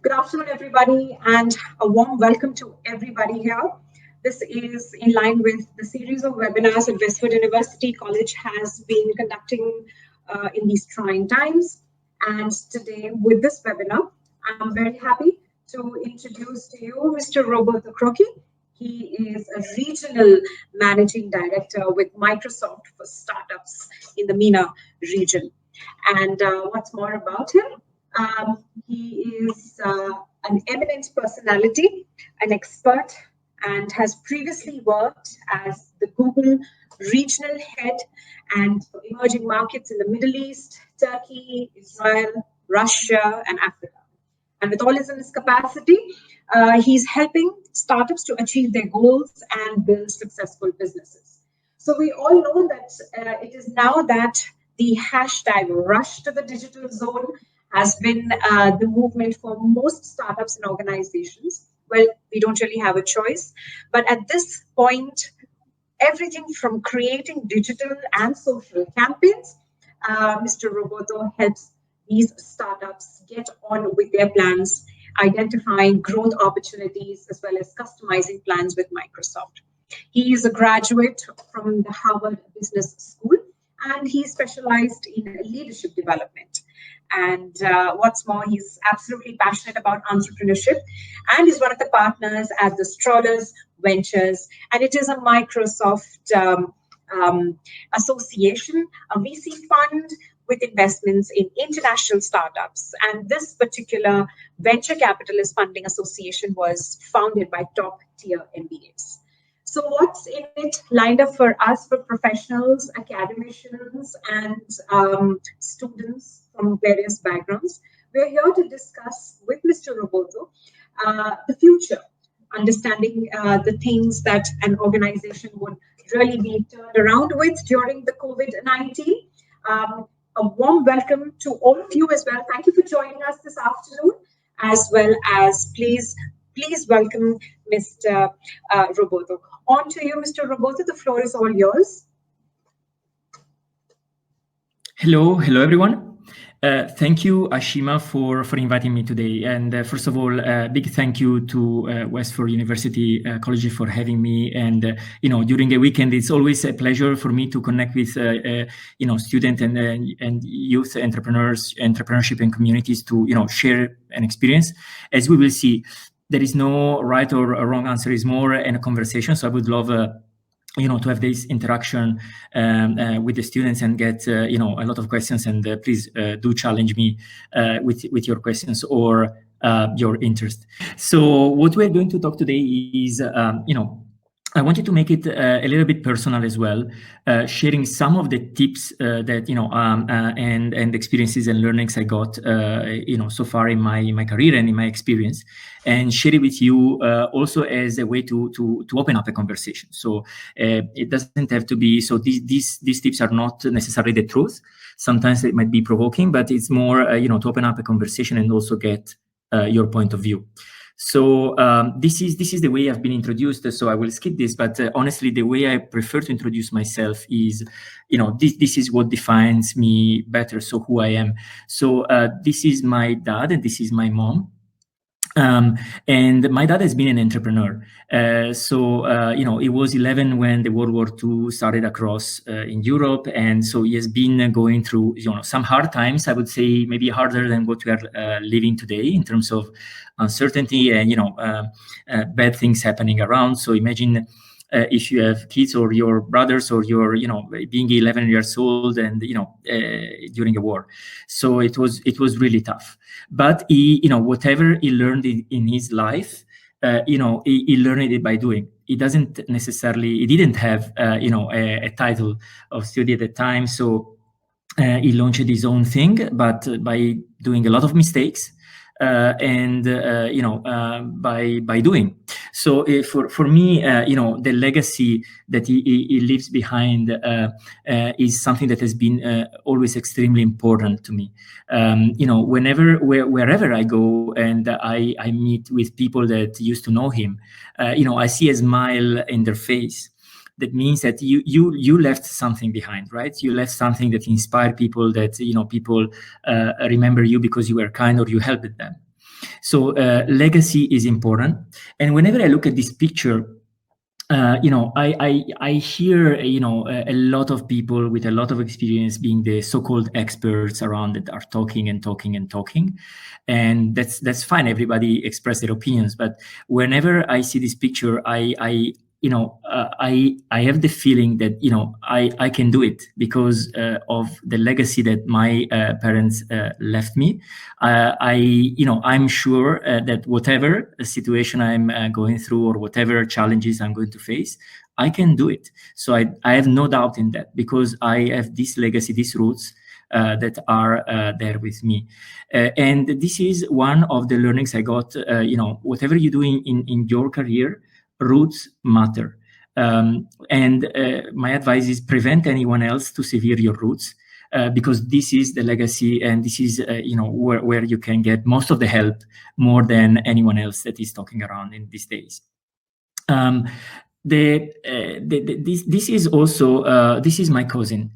Good afternoon, everybody, and a warm welcome to everybody here. This is in line with the series of webinars that Westford University College has been conducting in these trying times. And today, with this webinar, I'm very happy to introduce to you Mr. Roberto Croci. He is a regional managing director with Microsoft for startups in the MENA region. And what's more about him? He is an eminent personality, an expert, and has previously worked as the Google regional head and for emerging markets in the Middle East, Turkey, Israel, Russia, and Africa. And with all his in his capacity, he's helping startups to achieve their goals and build successful businesses. So we all know that it is now that the hashtag rush to the digital zone has been the movement for most startups and organizations. Well, we don't really have a choice. But at this point, everything from creating digital and social campaigns, Mr. Roberto helps these startups get on with their plans, identifying growth opportunities, as well as customizing plans with Microsoft. He is a graduate from the Harvard Business School, and he specialized in leadership development. And what's more, he's absolutely passionate about entrepreneurship and is one of the partners at the Strowlers Ventures. And it is a Microsoft association, a VC fund with investments in international startups. And this particular venture capitalist funding association was founded by top tier MBAs. So what's in it lined up for us, for professionals, academicians, and students from various backgrounds? We're here to discuss with Mr. Roberto the future, understanding the things that an organization would really be turned around with during the COVID-19. A warm welcome to all of you as well. Thank you for joining us this afternoon, as well as please welcome Mr. Roberto. On to you, Mr. Roberto. The floor is all yours. Hello, everyone. Thank you, Ashima, for inviting me today. And first of all, big thank you to Westford University College for having me. And during the weekend, it's always a pleasure for me to connect with students and youth entrepreneurs, entrepreneurship and communities to share an experience. As we will see, there is no right or wrong answer. It's more in a conversation. So I would love to have this interaction with the students and get a lot of questions. And please do challenge me with your questions or your interest. So what we're going to talk today is I wanted to make it a little bit personal as well, sharing some of the tips that and experiences and learnings I got so far in my career and in my experience, and share it with you also as a way to open up a conversation. So it doesn't have to be so. These tips are not necessarily the truth. Sometimes it might be provoking, but it's more to open up a conversation and also get your point of view. So this is the way I've been introduced. So I will skip this, but honestly, the way I prefer to introduce myself is, this is what defines me better. So who I am. So this is my dad and this is my mom. And my dad has been an entrepreneur. It was 11 when the World War II started across in Europe. And so he has been going through, some hard times, I would say maybe harder than what we are living today in terms of uncertainty and, bad things happening around. So imagine if you have kids or your brothers or your, being 11 years old and, during a war. So it was really tough. But he, whatever he learned in his life, he learned it by doing. He didn't have, a title of study at the time. So he launched his own thing, but by doing a lot of mistakes. By doing. So for me, the legacy that he leaves behind is something that has been always extremely important to me. Wherever I go and I meet with people that used to know him, I see a smile in their face. That means that you left something behind, right? You left something that inspired people, that people remember you because you were kind or you helped them. So legacy is important. And whenever I look at this picture, I hear, a lot of people with a lot of experience being the so-called experts around that are talking and talking and talking. And that's fine. Everybody express their opinions. But whenever I see this picture, I have the feeling that, I can do it because of the legacy that my parents left me. I'm sure that whatever situation I'm going through or whatever challenges I'm going to face, I can do it. So I have no doubt in that because I have this legacy, these roots that are there with me. And this is one of the learnings I got, whatever you do in your career, roots matter. And my advice is prevent anyone else to sever your roots. Because this is the legacy, and this is where you can get most of the help, more than anyone else that is talking around in these days. This is also this is my cousin.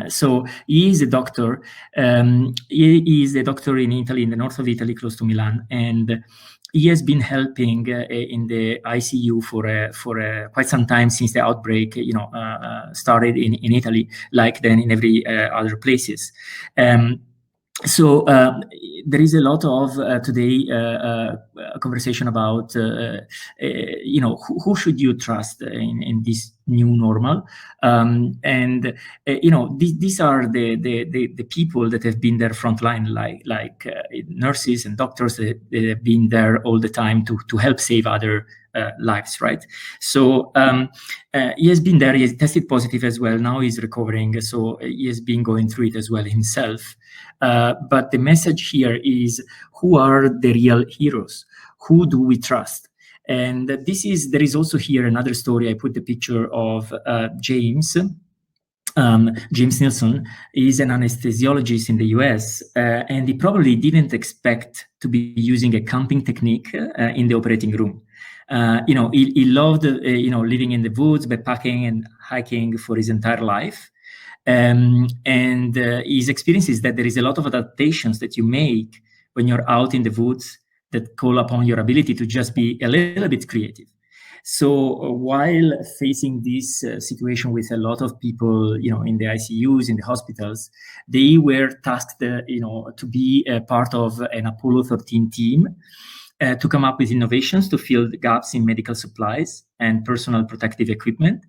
So he is a doctor. He is a doctor in Italy, in the north of Italy, close to Milan, and he has been helping in the ICU for quite some time since the outbreak, started in Italy, like then in every other places. So there is a lot of today conversation about who should you trust in this new normal, and these are the people that have been there frontline, like nurses and doctors that have been there all the time to help save other lives, right? So he has been there. He has tested positive as well. Now he's recovering, so he has been going through it as well himself. But the message here is, who are the real heroes? Who do we trust? And there is also here another story. I put the picture of James Nielsen. Is an anesthesiologist in the US, and he probably didn't expect to be using a camping technique in the operating room. He loved, living in the woods, backpacking and hiking for his entire life. And his experience is that there is a lot of adaptations that you make when you're out in the woods that call upon your ability to just be a little bit creative. So while facing this situation with a lot of people, in the ICUs, in the hospitals, they were tasked, to be a part of an Apollo 13 team to come up with innovations to fill the gaps in medical supplies and personal protective equipment.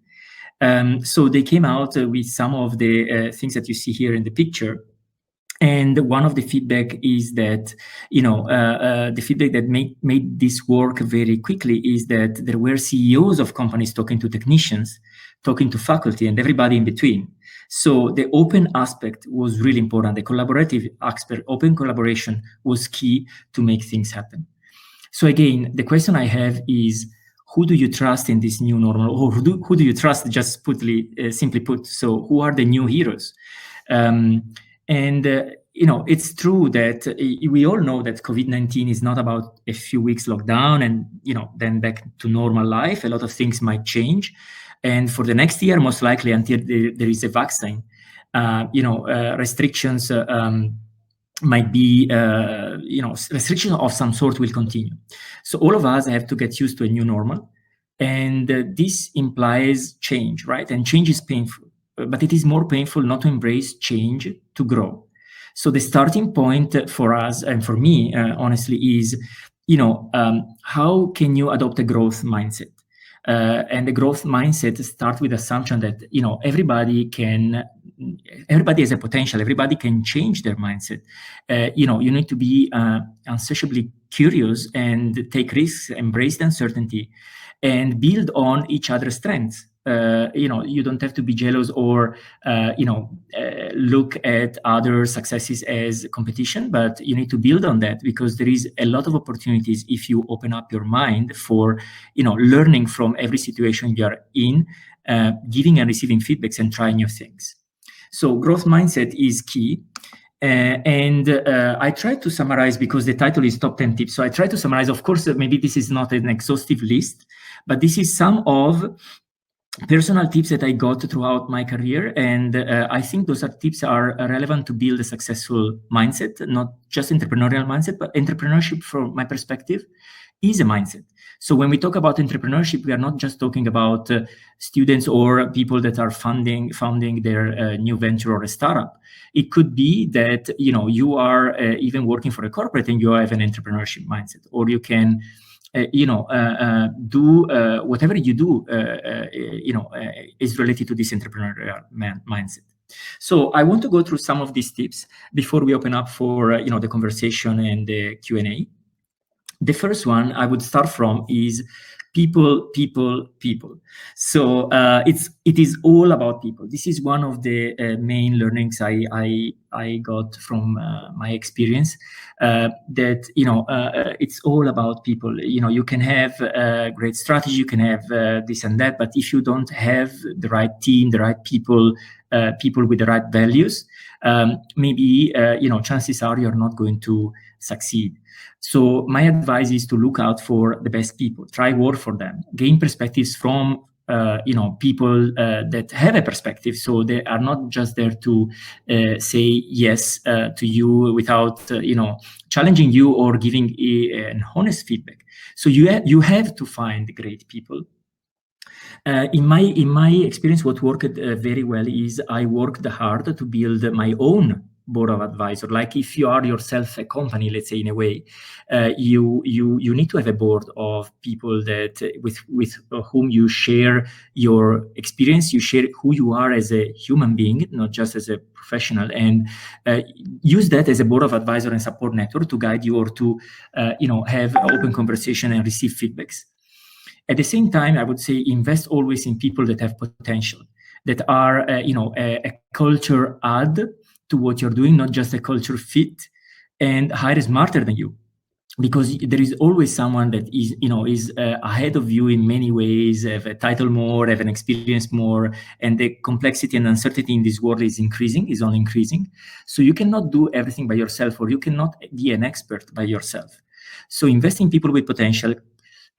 So they came out with some of the things that you see here in the picture. And one of the feedback is that, the feedback that made this work very quickly is that there were CEOs of companies talking to technicians, talking to faculty, and everybody in between. So the open aspect was really important. The collaborative aspect, open collaboration, was key to make things happen. So again, the question I have is, who do you trust in this new normal? Or who do you trust, just simply put? So who are the new heroes? It's true that we all know that COVID-19 is not about a few weeks lockdown and, then back to normal life. A lot of things might change. And for the next year, most likely until there is a vaccine, restrictions might be, restriction of some sort will continue. So all of us have to get used to a new normal. And this implies change, right? And change is painful. But it is more painful not to embrace change, to grow. So the starting point for us and for me, honestly, is, how can you adopt a growth mindset? And the growth mindset starts with the assumption that, everybody has a potential. Everybody can change their mindset. You need to be insatiably curious and take risks, embrace the uncertainty, and build on each other's strengths. You don't have to be jealous or, look at other successes as competition, but you need to build on that, because there is a lot of opportunities if you open up your mind for, learning from every situation you are in, giving and receiving feedbacks and trying new things. So growth mindset is key. I try to summarize, because the title is Top 10 Tips. So I try to summarize. Of course, maybe this is not an exhaustive list, but this is some of personal tips that I got throughout my career, and I think those are tips are relevant to build a successful mindset, not just entrepreneurial mindset, but entrepreneurship from my perspective is a mindset. So when we talk about entrepreneurship, we are not just talking about students or people that are founding their new venture or a startup. It could be that you are even working for a corporate and you have an entrepreneurship mindset, or you can do whatever you do is related to this entrepreneurial mindset. So I want to go through some of these tips before we open up for the conversation and the Q&A. The first one I would start from is people, people, people. So it is all about people. This is one of the main learnings I got from my experience. That it's all about people. You can have a great strategy, you can have this and that, but if you don't have the right team, the right people, people with the right values, maybe chances are you're not going to succeed. So my advice is to look out for the best people, try work for them, gain perspectives from people that have a perspective. So they are not just there to say yes to you without challenging you or giving an honest feedback. So you have to find great people. In my experience, what worked very well is I worked hard to build my own board of advisors. Like if you are yourself a company, let's say in a way, you need to have a board of people that with whom you share your experience, you share who you are as a human being, not just as a professional, and use that as a board of advisor and support network to guide you or to have open conversation and receive feedbacks. At the same time, I would say invest always in people that have potential, that are a culture add to what you're doing, not just a culture fit, and hire smarter than you, because there is always someone that is ahead of you in many ways, have a title more, have an experience more, and the complexity and uncertainty in this world is only increasing. So you cannot do everything by yourself, or you cannot be an expert by yourself. So invest in people with potential.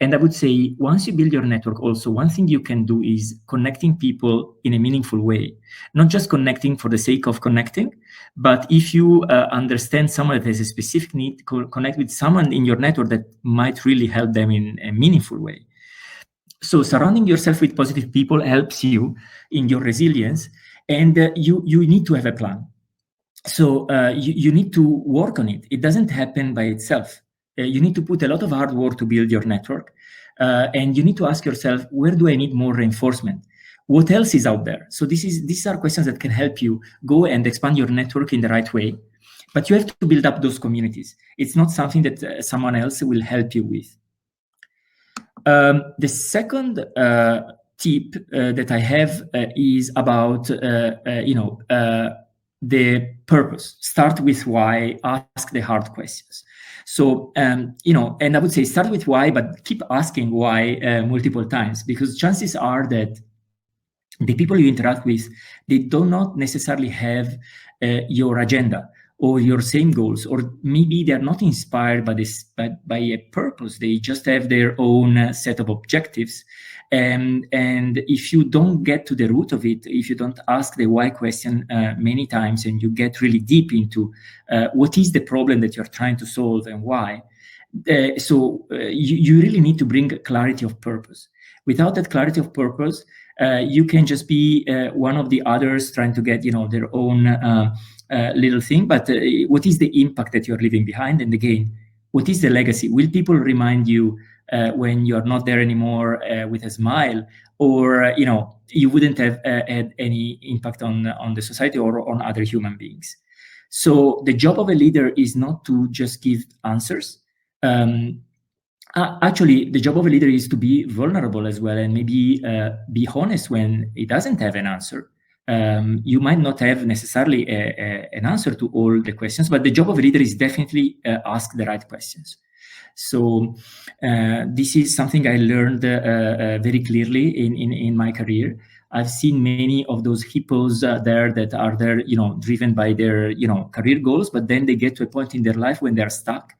And I would say, once you build your network, also, one thing you can do is connecting people in a meaningful way. Not just connecting for the sake of connecting, but if you understand someone that has a specific need, connect with someone in your network that might really help them in a meaningful way. So surrounding yourself with positive people helps you in your resilience, and you need to have a plan. So you need to work on it. It doesn't happen by itself. You need to put a lot of hard work to build your network. And you need to ask yourself, where do I need more reinforcement? What else is out there? So these are questions that can help you go and expand your network in the right way. But you have to build up those communities. It's not something that someone else will help you with. The second tip that I have is about, the purpose. Start with why, ask the hard questions. So, and I would say start with why, but keep asking why multiple times, because chances are that the people you interact with, they do not necessarily have your agenda or your same goals, or maybe they're not inspired by by a purpose. They just have their own set of objectives. And if you don't get to the root of it, if you don't ask the why question many times, and you get really deep into what is the problem that you're trying to solve and why, you really need to bring clarity of purpose. Without that clarity of purpose, you can just be one of the others trying to get their own little thing. But what is the impact that you're leaving behind? And again, what is the legacy? Will people remind you when you're not there anymore with a smile, or you wouldn't have had any impact on the society or on other human beings? So the job of a leader is not to just give answers. Actually, the job of a leader is to be vulnerable as well, and maybe be honest when he doesn't have an answer. You might not have necessarily an answer to all the questions, but the job of a leader is definitely ask the right questions. So this is something I learned very clearly in my career. I've seen many of those hippos there that are there, driven by their, career goals, but then they get to a point in their life when they're stuck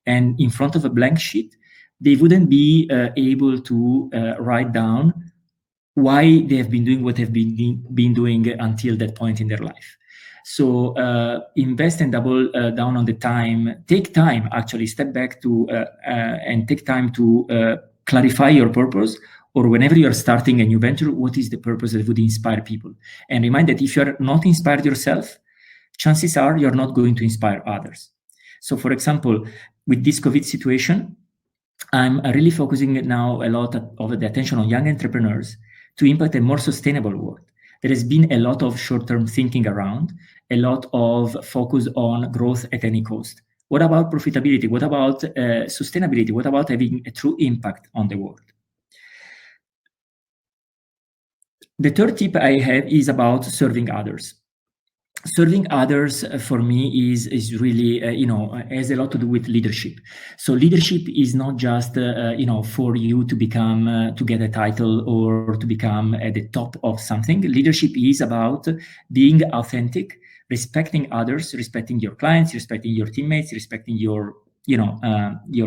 and in front of a blank sheet. They wouldn't be able to write down why they have been doing what they've been doing until that point in their life. So invest and double down on the time. Take time, actually, step back to and take time to clarify your purpose, or whenever you're starting a new venture, what is the purpose that would inspire people? And remind that if you're not inspired yourself, chances are you're not going to inspire others. So for example, with this COVID situation, I'm really focusing now a lot of the attention on young entrepreneurs to impact a more sustainable world. There has been a lot of short-term thinking around, a lot of focus on growth at any cost. What about profitability? What about sustainability? What about having a true impact on the world? The third tip I have is about serving others. Serving others for me is really has a lot to do with leadership. So leadership is not just for you to become to get a title or to become at the top of something. Leadership is about being authentic, respecting others, respecting your clients, respecting your teammates, respecting your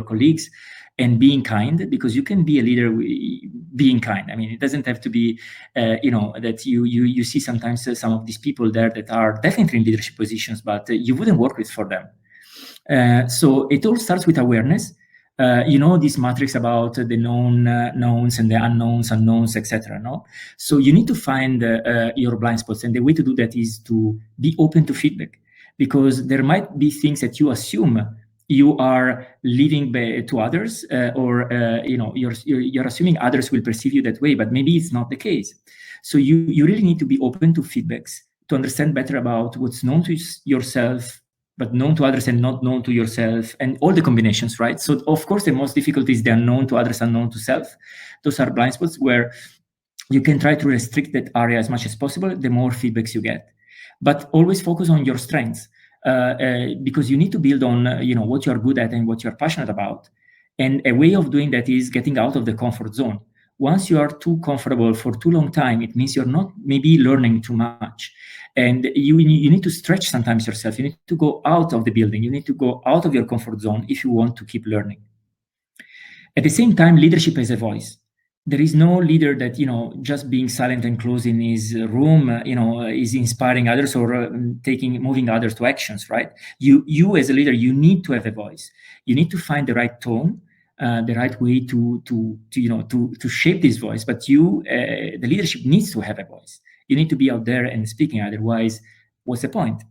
colleagues, and being kind, because you can be a leader being kind. I mean, it doesn't have to be, that you see sometimes some of these people there that are definitely in leadership positions, but you wouldn't work with for them. So it all starts with awareness. This matrix about the known knowns and the unknowns, etc. No, so you need to find your blind spots, and the way to do that is to be open to feedback, because there might be things that you assume you are leaving to others, or you're assuming others will perceive you that way, but maybe it's not the case. So you really need to be open to feedbacks to understand better about what's known to yourself, but known to others and not known to yourself, and all the combinations, right? So of course, the most difficult is the unknown to others, unknown to self. Those are blind spots where you can try to restrict that area as much as possible, the more feedbacks you get. But always focus on your strengths, because you need to build on what you're good at and what you're passionate about. And a way of doing that is getting out of the comfort zone. Once you are too comfortable for too long time, it means you're not maybe learning too much. And you need to stretch sometimes yourself. You need to go out of the building. You need to go out of your comfort zone if you want to keep learning. At the same time, leadership has a voice. There is no leader that, just being silent and closed in his room, is inspiring others or moving others to actions, right? You as a leader, you need to have a voice. You need to find the right tone, the right way to shape this voice. But the leadership needs to have a voice. You need to be out there and speaking. Otherwise, what's the point?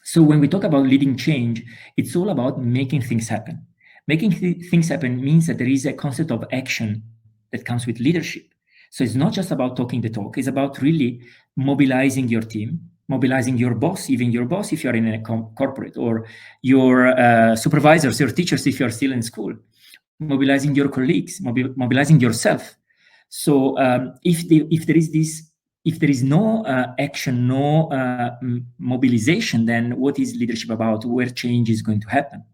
So when we talk about leading change, it's all about making things happen. Making things happen means that there is a concept of action that comes with leadership. So it's not just about talking the talk. It's about really mobilizing your team, mobilizing your boss, even your boss if you're in a corporate, or your supervisors, your teachers if you're still in school, mobilizing your colleagues, mobilizing yourself. So if there is no action, no mobilization, then what is leadership about? Where change is going to happen?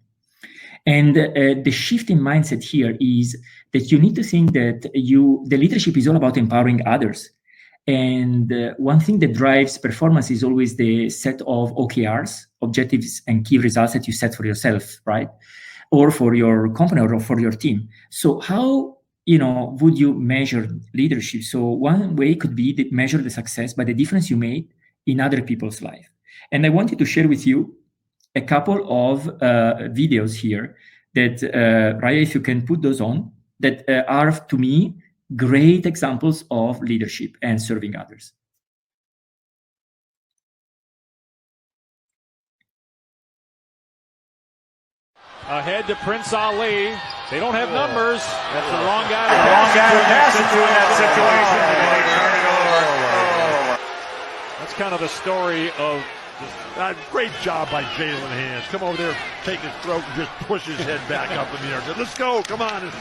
And the shift in mindset here is that you need to think that the leadership is all about empowering others. And one thing that drives performance is always the set of OKRs, objectives and key results that you set for yourself, right? Or for your company or for your team. So how would you measure leadership? So one way could be to measure the success by the difference you made in other people's life. And I wanted to share with you a couple of videos here that, Raya, if you can put those on, that are, to me, great examples of leadership and serving others. Ahead to Prince Ali. They don't have numbers. That's the wrong guy. The wrong guy to pass it to in that situation. And they turn it over. That's kind of the story of... Great job by Jalen Hands. Come over there, take his throat, and just push his head back up in the air. Let's go, come on.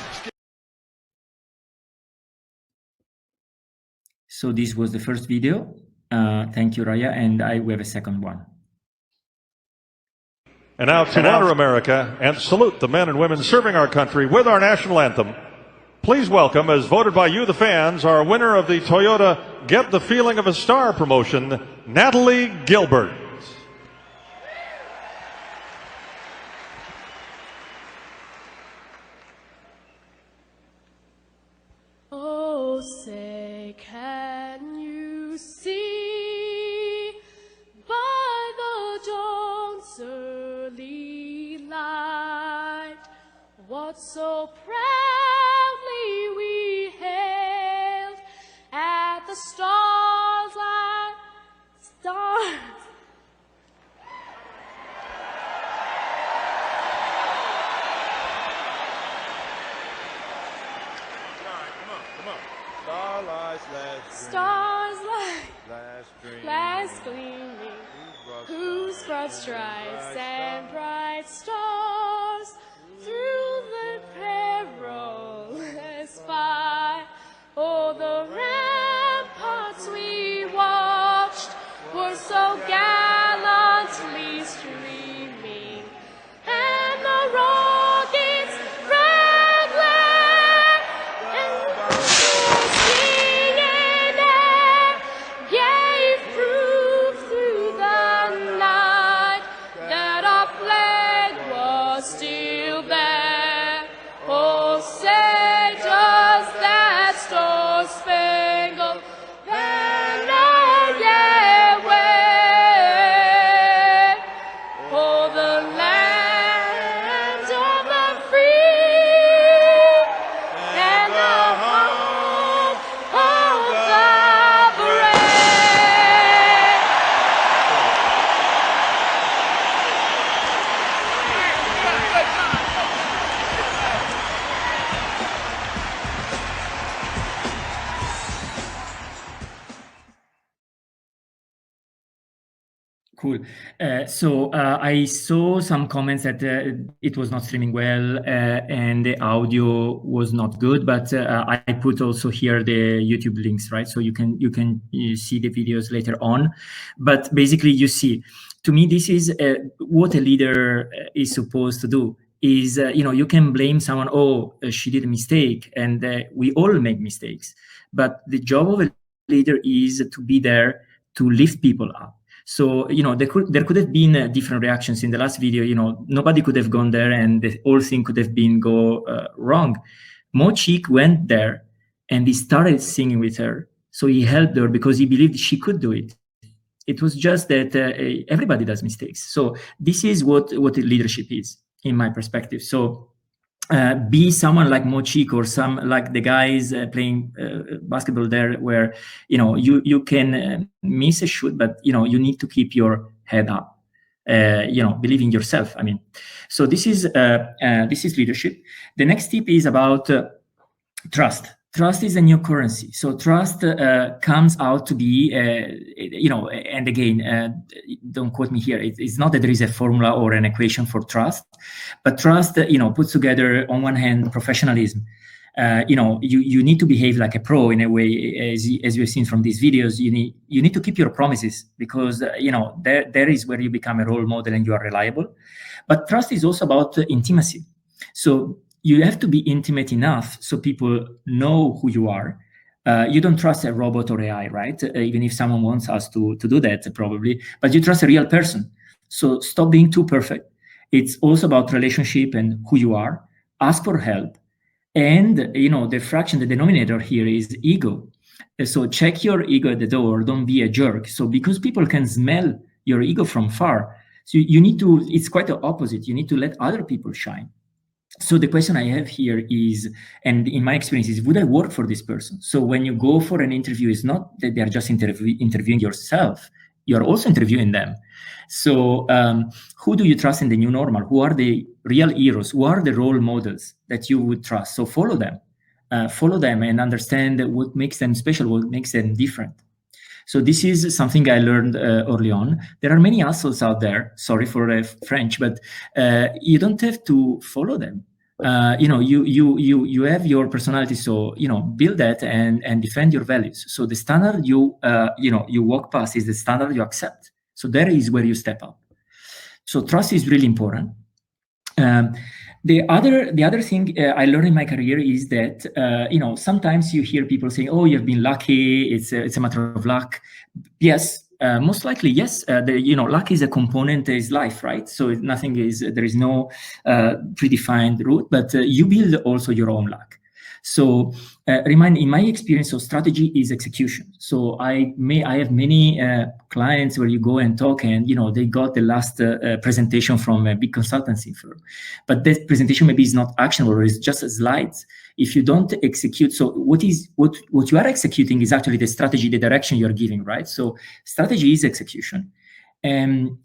So this was the first video. Thank you, Raya, and we have a second one. And now to honor America and salute the men and women serving our country with our national anthem, please welcome, as voted by you, the fans, our winner of the Toyota Get the Feeling of a Star promotion, Natalie Gilbert. Oh, say Come on. Starlight, Stars like last glass gleaming, whose broad stripes and bright stars through the perilous fight. Oh, the ramparts we watched were so gallantly streaming, and the rockets red glare, and the singing air gave proof through the night that our flag was still there. Oh, say does that star-spangled banner yet wave for the land of the free and the home of the brave? Cool. So I saw some comments that it was not streaming well and the audio was not good, but I put also here the YouTube links, right? So you can see the videos later on. But basically, you see, to me, this is what a leader is supposed to do. Is you can blame someone. Oh, she did a mistake, and we all make mistakes. But the job of a leader is to be there to lift people up. So, there could have been different reactions in the last video. Nobody could have gone there and the whole thing could have been wrong. Mo Cheek went there and he started singing with her. So he helped her because he believed she could do it. It was just that everybody does mistakes. So this is what leadership is, in my perspective. So be someone like Mo Cheek or some like the guys playing basketball there, where you can miss a shoot, but you need to keep your head up. Believe in yourself. I mean, so this is leadership. The next tip is about trust. Trust is a new currency. So trust comes out to be, and again, don't quote me here. It's not that there is a formula or an equation for trust, but trust, puts together on one hand professionalism. You need to behave like a pro in a way, as we've seen from these videos. You need to keep your promises because there is where you become a role model and you are reliable. But trust is also about intimacy. So you have to be intimate enough so people know who you are. You don't trust a robot or AI, right? Even if someone wants us to do that, probably. But you trust a real person. So stop being too perfect. It's also about relationship and who you are. Ask for help. And, the denominator here is ego. So check your ego at the door. Don't be a jerk. So because people can smell your ego from far, so you need to, it's quite the opposite. You need to let other people shine. So the question I have here is, and in my experience is, would I work for this person? So when you go for an interview, it's not that they're just interviewing yourself. You're also interviewing them. So who do you trust in the new normal? Who are the real heroes? Who are the role models that you would trust? So follow them and understand what makes them special, what makes them different. So this is something I learned early on. There are many assholes out there, sorry for French, but you don't have to follow them. You have your personality, so build that and defend your values. So the standard you walk past is the standard you accept. So there is where you step up. So trust is really important. The other thing I learned in my career is that sometimes you hear people saying, "Oh, you've been lucky. It's a matter of luck." Yes, most likely yes. Luck is a component is life, right? So there is no predefined route, but you build also your own luck. So in my experience, so strategy is execution. So I have many clients where you go and talk and, they got the last presentation from a big consultancy firm, but that presentation maybe is not actionable or it's just slides. If you don't execute, so what you are executing is actually the strategy, the direction you're giving, right? So strategy is execution. And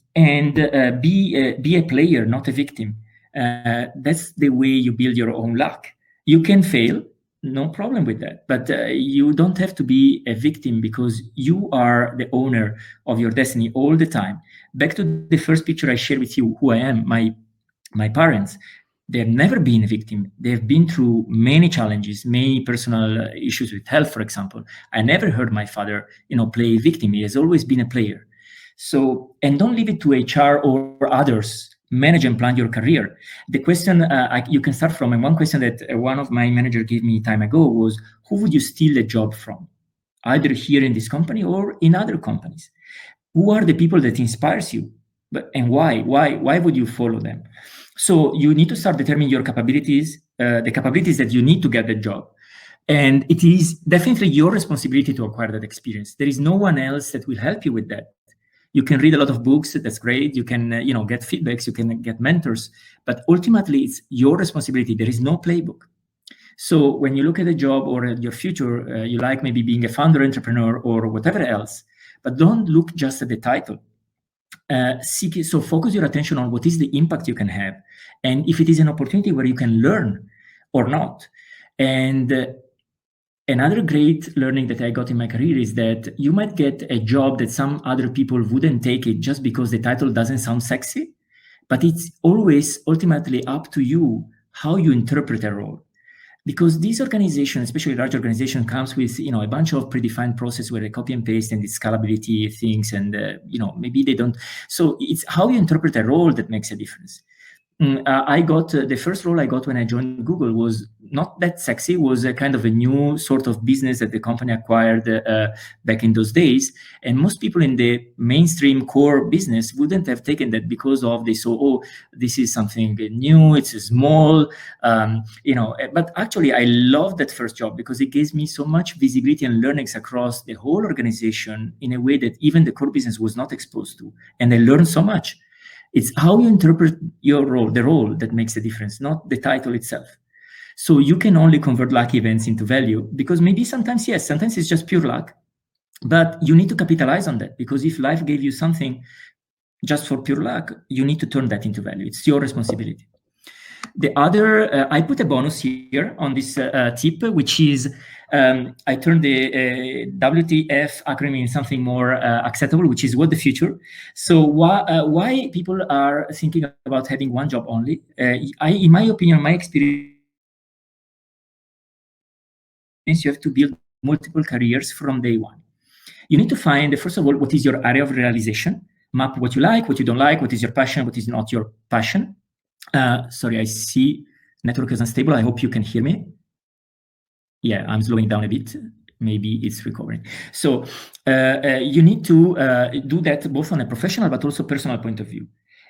be a player, not a victim. That's the way you build your own luck. You can fail. no problem with that. But you don't have to be a victim, because you are the owner of your destiny all the time. Back to the first picture I shared with you, who I am, my parents, they've never been a victim. They've been through many challenges, many personal issues with health, for example. I never heard my father, play victim. He has always been a player. So, and don't leave it to HR or others. Manage and plan your career. The question you can start from, and one question that one of my managers gave me time ago was, who would you steal a job from? Either here in this company or in other companies. Who are the people that inspires you? And why? Why would you follow them? So you need to start determining your capabilities, the capabilities that you need to get the job. And it is definitely your responsibility to acquire that experience. There is no one else that will help you with that. You can read a lot of books, that's great. You can, get feedbacks, you can get mentors, but ultimately it's your responsibility. There is no playbook. So when you look at a job or at your future, you like maybe being a founder, entrepreneur, or whatever else, but don't look just at the title. So focus your attention on what is the impact you can have, and if it is an opportunity where you can learn or not. And another great learning that I got in my career is that you might get a job that some other people wouldn't take it just because the title doesn't sound sexy, but it's always ultimately up to you how you interpret a role. Because these organizations, especially large organization, comes with a bunch of predefined process where they copy and paste and the scalability things, and maybe they don't. So it's how you interpret a role that makes a difference. I got the first role I got when I joined Google was not that sexy. It was a kind of a new sort of business that the company acquired back in those days. And most people in the mainstream core business wouldn't have taken that because they saw, oh, this is something new, it's small, But actually, I loved that first job because it gives me so much visibility and learnings across the whole organization in a way that even the core business was not exposed to. And I learned so much. It's how you interpret your role, the role, that makes a difference, not the title itself. So you can only convert lucky events into value, because maybe sometimes, yes, sometimes it's just pure luck, but you need to capitalize on that, because if life gave you something just for pure luck, you need to turn that into value. It's your responsibility. The other, I put a bonus here on this tip, which is I turned the WTF acronym in something more acceptable, which is what the future. So why people are thinking about having one job only? In my opinion, my experience, you have to build multiple careers from day one. You need to find, first of all, what is your area of realization, map what you like, what you don't like, what is your passion, what is not your passion. Sorry, I see network is unstable. I hope you can hear me. Yeah, I'm slowing down a bit. Maybe it's recovering. So you need to do that both on a professional but also personal point of view.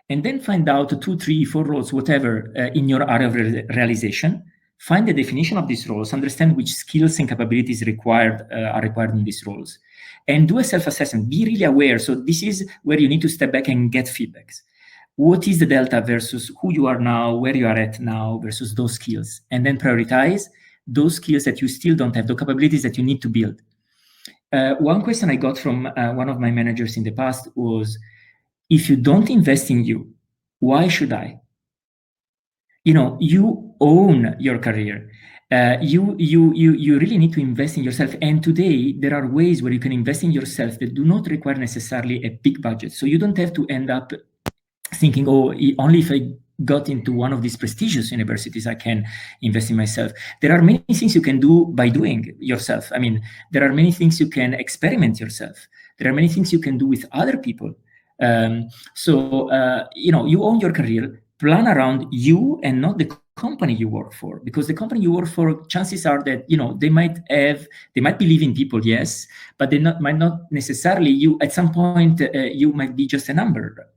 And then find out 2, 3, 4 roles, whatever, in your area of realization. Find the definition of these roles, understand which skills and capabilities are required in these roles. And do a self-assessment. Be really aware. So this is where you need to step back and get feedbacks. What is the delta versus who you are now, where you are at now versus those skills? And then prioritize those skills that you still don't have, the capabilities that you need to build. One question I got from one of my managers in the past was, if you don't invest in you, why should I? You own your career. You really need to invest in yourself. And today, there are ways where you can invest in yourself that do not require necessarily a big budget. So you don't have to end up thinking, oh, only if I got into one of these prestigious universities, I can invest in myself. There are many things you can do by doing yourself. I mean, there are many things you can experiment yourself. There are many things you can do with other people. You own your career, plan around you and not the company you work for, because the company you work for, chances are that they might believe in people, yes, but they might not necessarily. You at some point you might be just a number,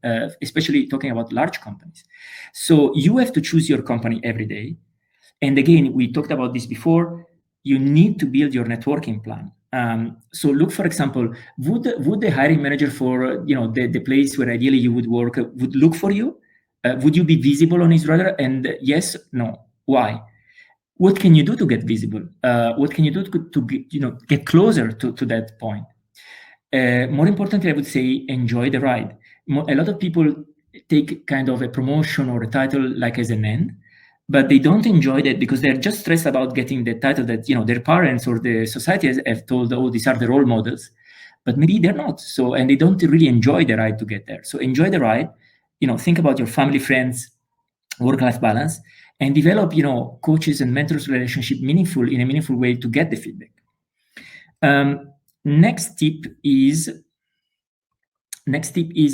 especially talking about large companies. So you have to choose your company every day. And again, we talked about this before. You need to build your networking plan. So look, for example, would the hiring manager for the place where ideally you would work would look for you? Would you be visible on his radar? And yes, no. Why? What can you do to get visible? What can you do to get closer to that point? More importantly, I would say enjoy the ride. A lot of people take kind of a promotion or a title like as an end. but they don't enjoy that because they're just stressed about getting the title that their parents or the society have told, oh, these are the role models, but maybe they're not. So, and they don't really enjoy the ride to get there. So enjoy the ride. Think about your family, friends, work-life balance, and develop coaches and mentors relationship in a meaningful way to get the feedback. Next tip is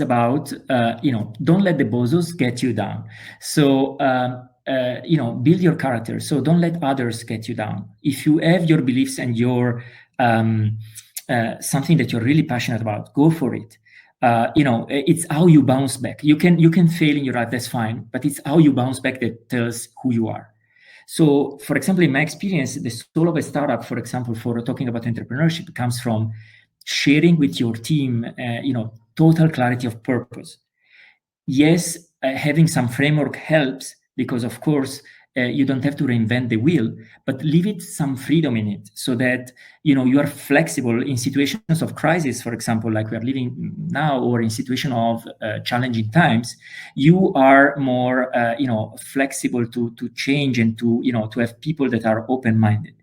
about don't let the bozos get you down. So build your character. So don't let others get you down. If you have your beliefs and your something that you're really passionate about, go for it. It's how you bounce back. You can fail in your life, that's fine, but it's how you bounce back that tells who you are. So, for example, in my experience, the soul of a startup, for example, for talking about entrepreneurship, comes from sharing with your team, total clarity of purpose. Yes, having some framework helps because, of course, you don't have to reinvent the wheel, but leave it some freedom in it so that you are flexible in situations of crisis, for example, like we are living now, or in situation of challenging times. You are more flexible to change and to have people that are open-minded.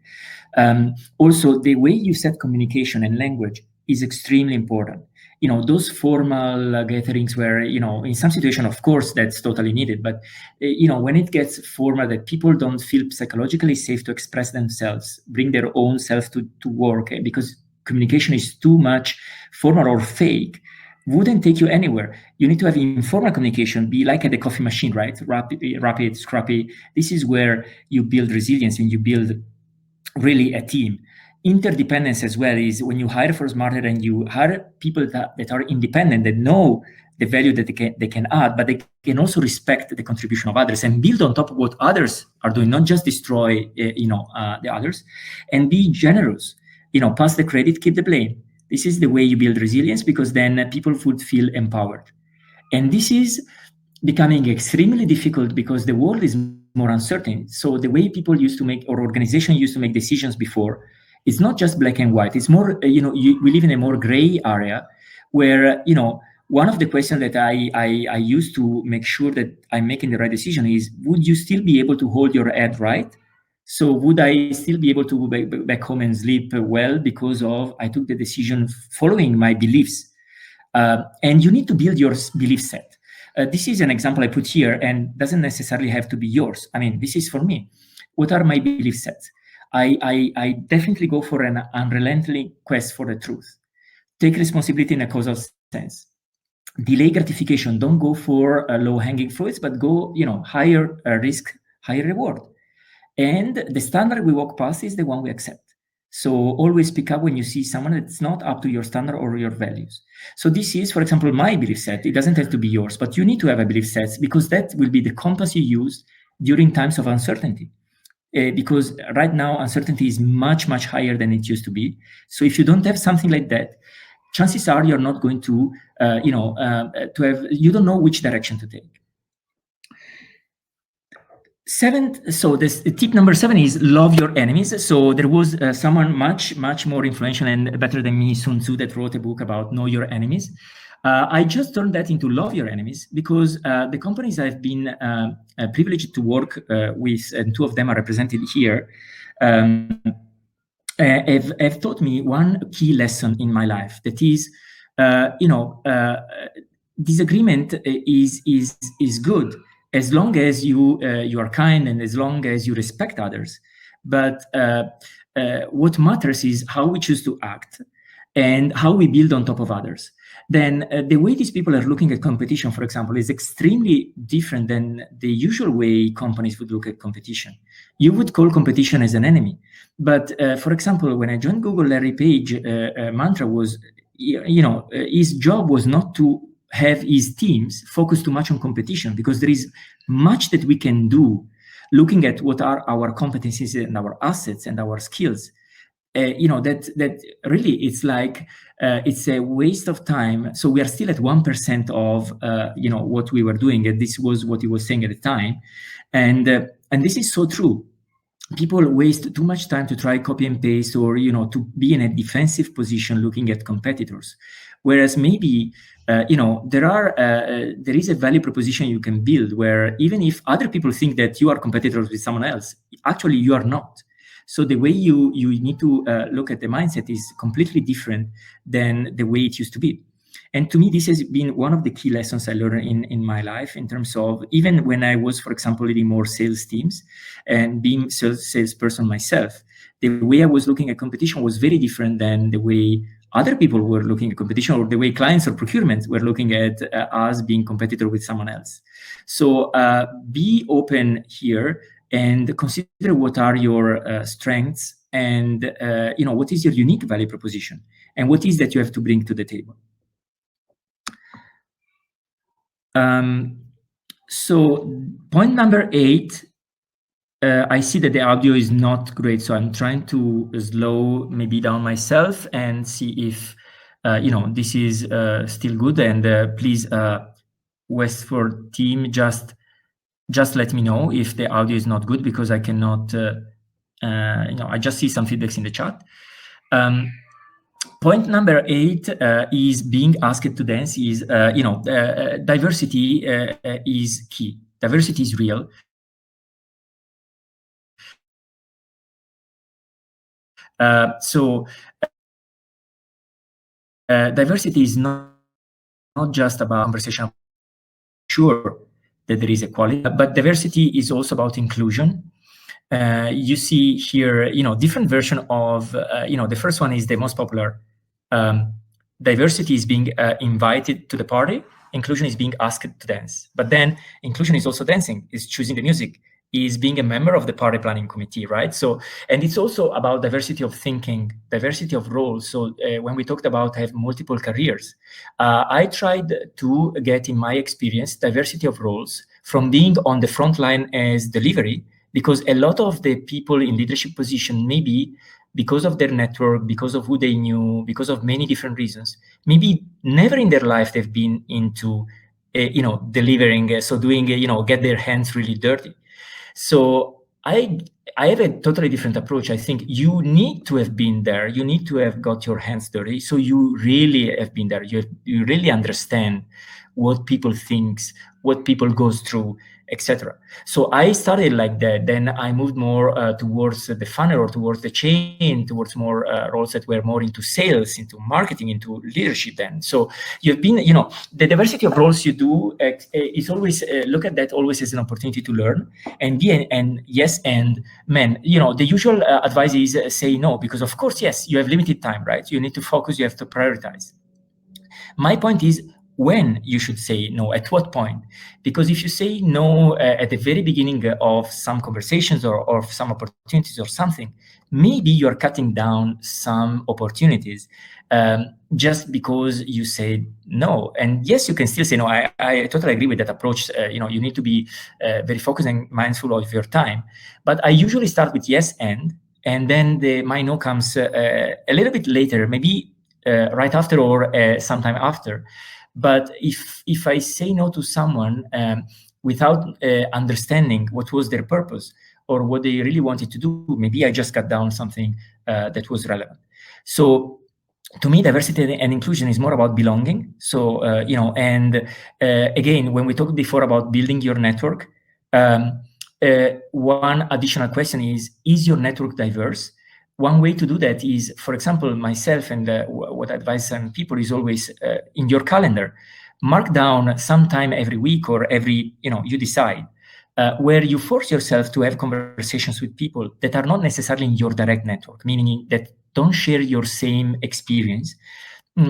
Also, the way you set communication and language is extremely important. Those formal gatherings where, in some situation, of course, that's totally needed. But, when it gets formal, that people don't feel psychologically safe to express themselves, bring their own self to work, because communication is too much formal or fake, wouldn't take you anywhere. You need to have informal communication, be like at the coffee machine, right? Rapid, scrappy. This is where you build resilience and you build really a team. Interdependence as well is when you hire for smarter and you hire people that are independent, that know the value that they can add, but they can also respect the contribution of others and build on top of what others are doing, not just destroy the others, and be generous. Pass the credit, keep the blame. This is the way you build resilience, because then people would feel empowered. And this is becoming extremely difficult because the world is more uncertain. So the way people used to make, or organizations used to make decisions before, it's not just black and white. It's more, we live in a more gray area where, one of the questions that I used to make sure that I'm making the right decision is, would you still be able to hold your head right? So would I still be able to go back home and sleep well because I took the decision following my beliefs? And you need to build your belief set. This is an example I put here and doesn't necessarily have to be yours. I mean, this is for me. What are my belief sets? I definitely go for an unrelenting quest for the truth. Take responsibility in a causal sense. Delay gratification. Don't go for low-hanging fruits, but go, higher risk, higher reward. And the standard we walk past is the one we accept. So always pick up when you see someone that's not up to your standard or your values. So this is, for example, my belief set. It doesn't have to be yours, but you need to have a belief set, because that will be the compass you use during times of uncertainty. Because right now uncertainty is much, much higher than it used to be. So if you don't have something like that, chances are you're not going to, you don't know which direction to take. Tip number 7 is love your enemies. So there was someone much, much more influential and better than me, Sun Tzu, that wrote a book about know your enemies. I just turned that into love your enemies, because the companies I've been privileged to work with, and 2 of them are represented here, have taught me one key lesson in my life. That is, disagreement is good as long as you are kind and as long as you respect others. But what matters is how we choose to act and how we build on top of others. Then the way these people are looking at competition, for example, is extremely different than the usual way companies would look at competition. You would call competition as an enemy. But for example, when I joined Google, Larry Page mantra was, his job was not to have his teams focus too much on competition, because there is much that we can do looking at what are our competencies and our assets and our skills. That really, it's like, it's a waste of time. So we are still at 1% of, what we were doing. And this was what he was saying at the time. And this is so true. people waste too much time to try copy and paste, or to be in a defensive position looking at competitors, whereas maybe there is a value proposition you can build where even if other people think that you are competitors with someone else, actually you are not. So the way you need to look at the mindset is completely different than the way it used to be. And to me, this has been one of the key lessons I learned in my life, in terms of even when I was, for example, leading more sales teams and being salesperson myself, the way I was looking at competition was very different than the way other people were looking at competition, or the way clients or procurement were looking at us being competitor with someone else. So be open here and consider what are your strengths, and what is your unique value proposition, and what is that you have to bring to the table. So point number 8, I see that the audio is not great, so I'm trying to slow maybe down myself and see if this is still good. And please, Westford team, just let me know if the audio is not good, because I cannot. I just see some feedbacks in the chat. Point number 8 is being asked to dance. Is diversity is key. Diversity is real. So diversity is not just about conversation. Sure that there is equality, but diversity is also about inclusion. You see here, different version of, the first one is the most popular. Diversity is being invited to the party. Inclusion is being asked to dance. But then inclusion is also dancing, is choosing the music, is being a member of the party planning committee, right? So, and it's also about diversity of thinking, diversity of roles. So when we talked about have multiple careers, I tried to get, in my experience, diversity of roles from being on the front line as delivery, because a lot of the people in leadership position, maybe because of their network, because of who they knew, because of many different reasons, maybe never in their life they've been into, delivering, so doing, get their hands really dirty. So I have a totally different approach. I think you need to have been there. You need to have got your hands dirty. So you really have been there. You really understand what people think, what people goes through, etc. So I started like that. Then I moved more towards the funnel, or towards the chain, towards more roles that were more into sales, into marketing, into leadership. Then, so you've been, the diversity of roles you do is always look at that always as an opportunity to learn and be and yes and man. The usual advice is say no, because of course, yes, you have limited time, right? You need to focus. You have to prioritize. My point is, when you should say no, at what point? Because if you say no at the very beginning of some conversations or some opportunities or something, maybe you're cutting down some opportunities just because you said no. And yes, you can still say no. I totally agree with that approach. You need to be very focused and mindful of your time. But I usually start with yes and then my no comes a little bit later, maybe right after or sometime after. But if I say no to someone without understanding what was their purpose or what they really wanted to do, maybe I just cut down something that was relevant. So to me, diversity and inclusion is more about belonging. So, and again, when we talked before about building your network, one additional question is your network diverse? One way to do that is, for example, myself and what I advise some people is always in your calendar, mark down some time every week or every, you decide, where you force yourself to have conversations with people that are not necessarily in your direct network, meaning that don't share your same experience,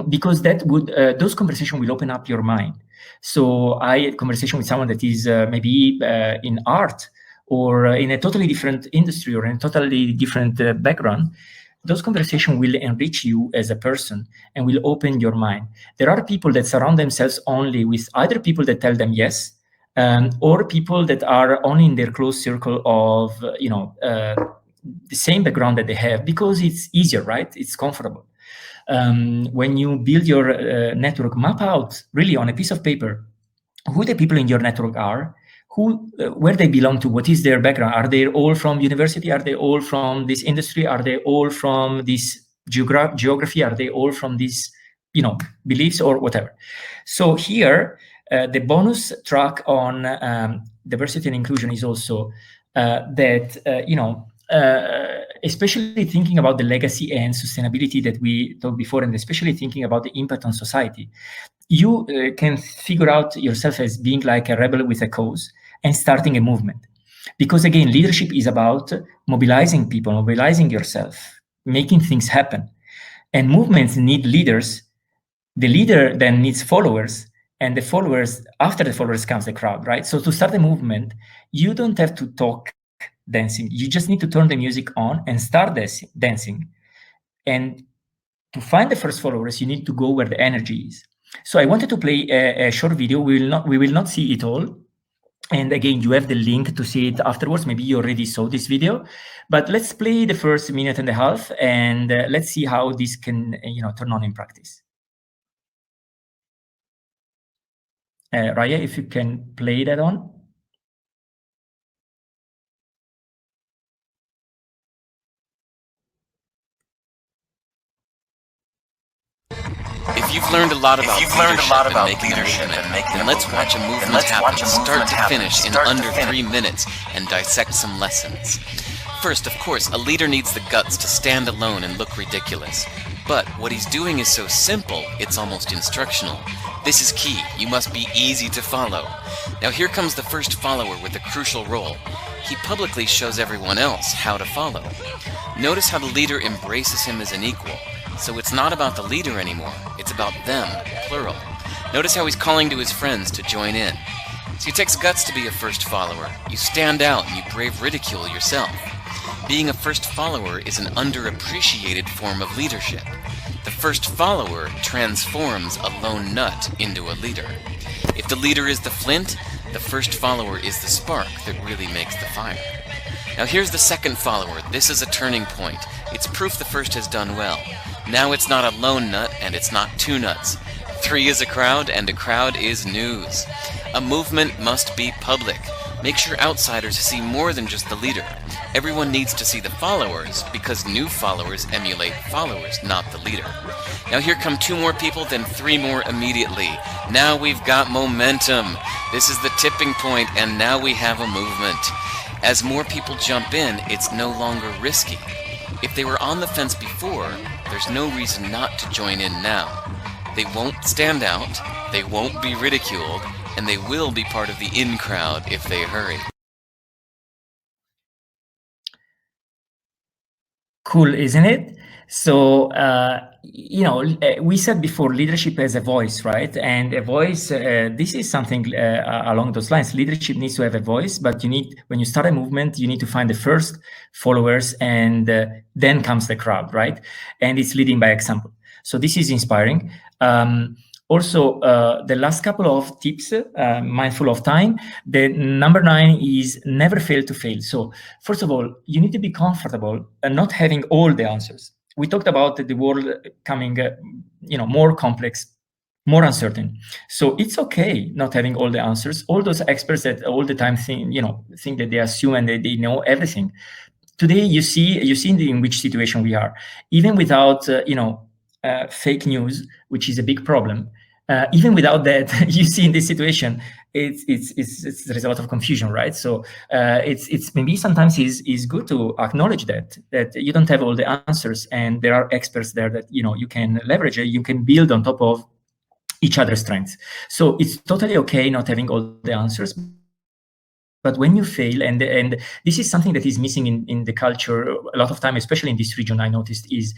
because that would, those conversations will open up your mind. So I had a conversation with someone that is maybe in art, or in a totally different industry, or in a totally different background. Those conversations will enrich you as a person and will open your mind. There are people that surround themselves only with either people that tell them yes, or people that are only in their close circle of, the same background that they have, because it's easier, right? It's comfortable. When you build your network, map out really on a piece of paper who the people in your network are, where they belong to, what is their background. Are they all from university? Are they all from this industry? Are they all from this geography? Are they all from this, beliefs or whatever? So here, the bonus track on diversity and inclusion is also that, especially thinking about the legacy and sustainability that we talked before, and especially thinking about the impact on society, you can figure out yourself as being like a rebel with a cause and starting a movement. Because again, leadership is about mobilizing people, mobilizing yourself, making things happen. And movements need leaders. The leader then needs followers, and the followers, after the followers comes the crowd, right? So to start a movement, you don't have to talk dancing. You just need to turn the music on and start dancing. And to find the first followers, you need to go where the energy is. So I wanted to play a short video. We will not see it all. And again, you have the link to see it afterwards. Maybe you already saw this video, but let's play the first minute and a half, and let's see how this can, turn on in practice. Raya, if you can play that on. If you've learned a lot about leadership and making then let's watch a movement happen start to finish in under 3 minutes and dissect some lessons. First, of course, a leader needs the guts to stand alone and look ridiculous. But what he's doing is so simple, it's almost instructional. This is key. You must be easy to follow. Now here comes the first follower with a crucial role. He publicly shows everyone else how to follow. Notice how the leader embraces him as an equal. So it's not about the leader anymore, it's about them, plural. Notice how he's calling to his friends to join in. So it takes guts to be a first follower. You stand out and you brave ridicule yourself. Being a first follower is an underappreciated form of leadership. The first follower transforms a lone nut into a leader. If the leader is the flint, the first follower is the spark that really makes the fire. Now here's the second follower. This is a turning point. It's proof the first has done well. Now it's not a lone nut and it's not two nuts. 3 is a crowd and a crowd is news. A movement must be public. Make sure outsiders see more than just the leader. Everyone needs to see the followers because new followers emulate followers, not the leader. Now here come 2 more people, then 3 more immediately. Now we've got momentum. This is the tipping point and now we have a movement. As more people jump in, it's no longer risky. If they were on the fence before, there's no reason not to join in now. They won't stand out, they won't be ridiculed, and they will be part of the in crowd if they hurry. Cool, isn't it? So, we said before, leadership has a voice, right? And a voice, this is something along those lines. Leadership needs to have a voice, but when you start a movement, you need to find the first followers, and then comes the crowd, right? And it's leading by example. So this is inspiring. Also, the last couple of tips, mindful of time, the number 9 is never fail to fail. So first of all, you need to be comfortable and not having all the answers. We talked about the world coming, more complex, more uncertain. So it's okay not having all the answers. All those experts that all the time think that they assume and they know everything. Today, you see in which situation we are. Even without, fake news, which is a big problem. Even without that, you see in this situation, there's a lot of confusion, right? So it's maybe sometimes is good to acknowledge that you don't have all the answers, and there are experts there that you can leverage, you can build on top of each other's strengths. So it's totally okay not having all the answers. But when you fail, and this is something that is missing in the culture a lot of time, especially in this region, I noticed, is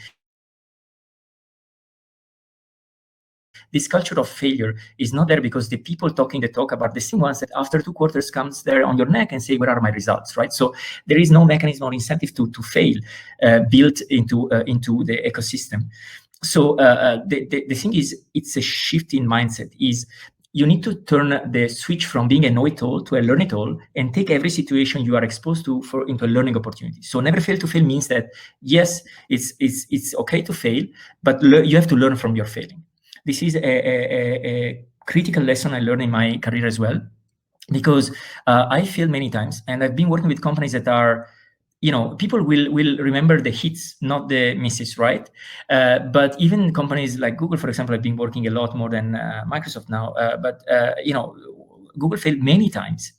this culture of failure is not there because the people talking the talk about the same ones that after 2 quarters comes there on your neck and say, where are my results, right? So there is no mechanism or incentive to fail built into the ecosystem. So the thing is, it's a shift in mindset. Is you need to turn the switch from being a know-it-all to a learn-it-all and take every situation you are exposed to into a learning opportunity. So never fail to fail means that, yes, it's okay to fail, but you have to learn from your failing. This is a critical lesson I learned in my career as well. because I feel many times, and I've been working with companies that are, people will remember the hits, not the misses, right? But even companies like Google, for example, I've been working a lot more than Microsoft now, but Google failed many times,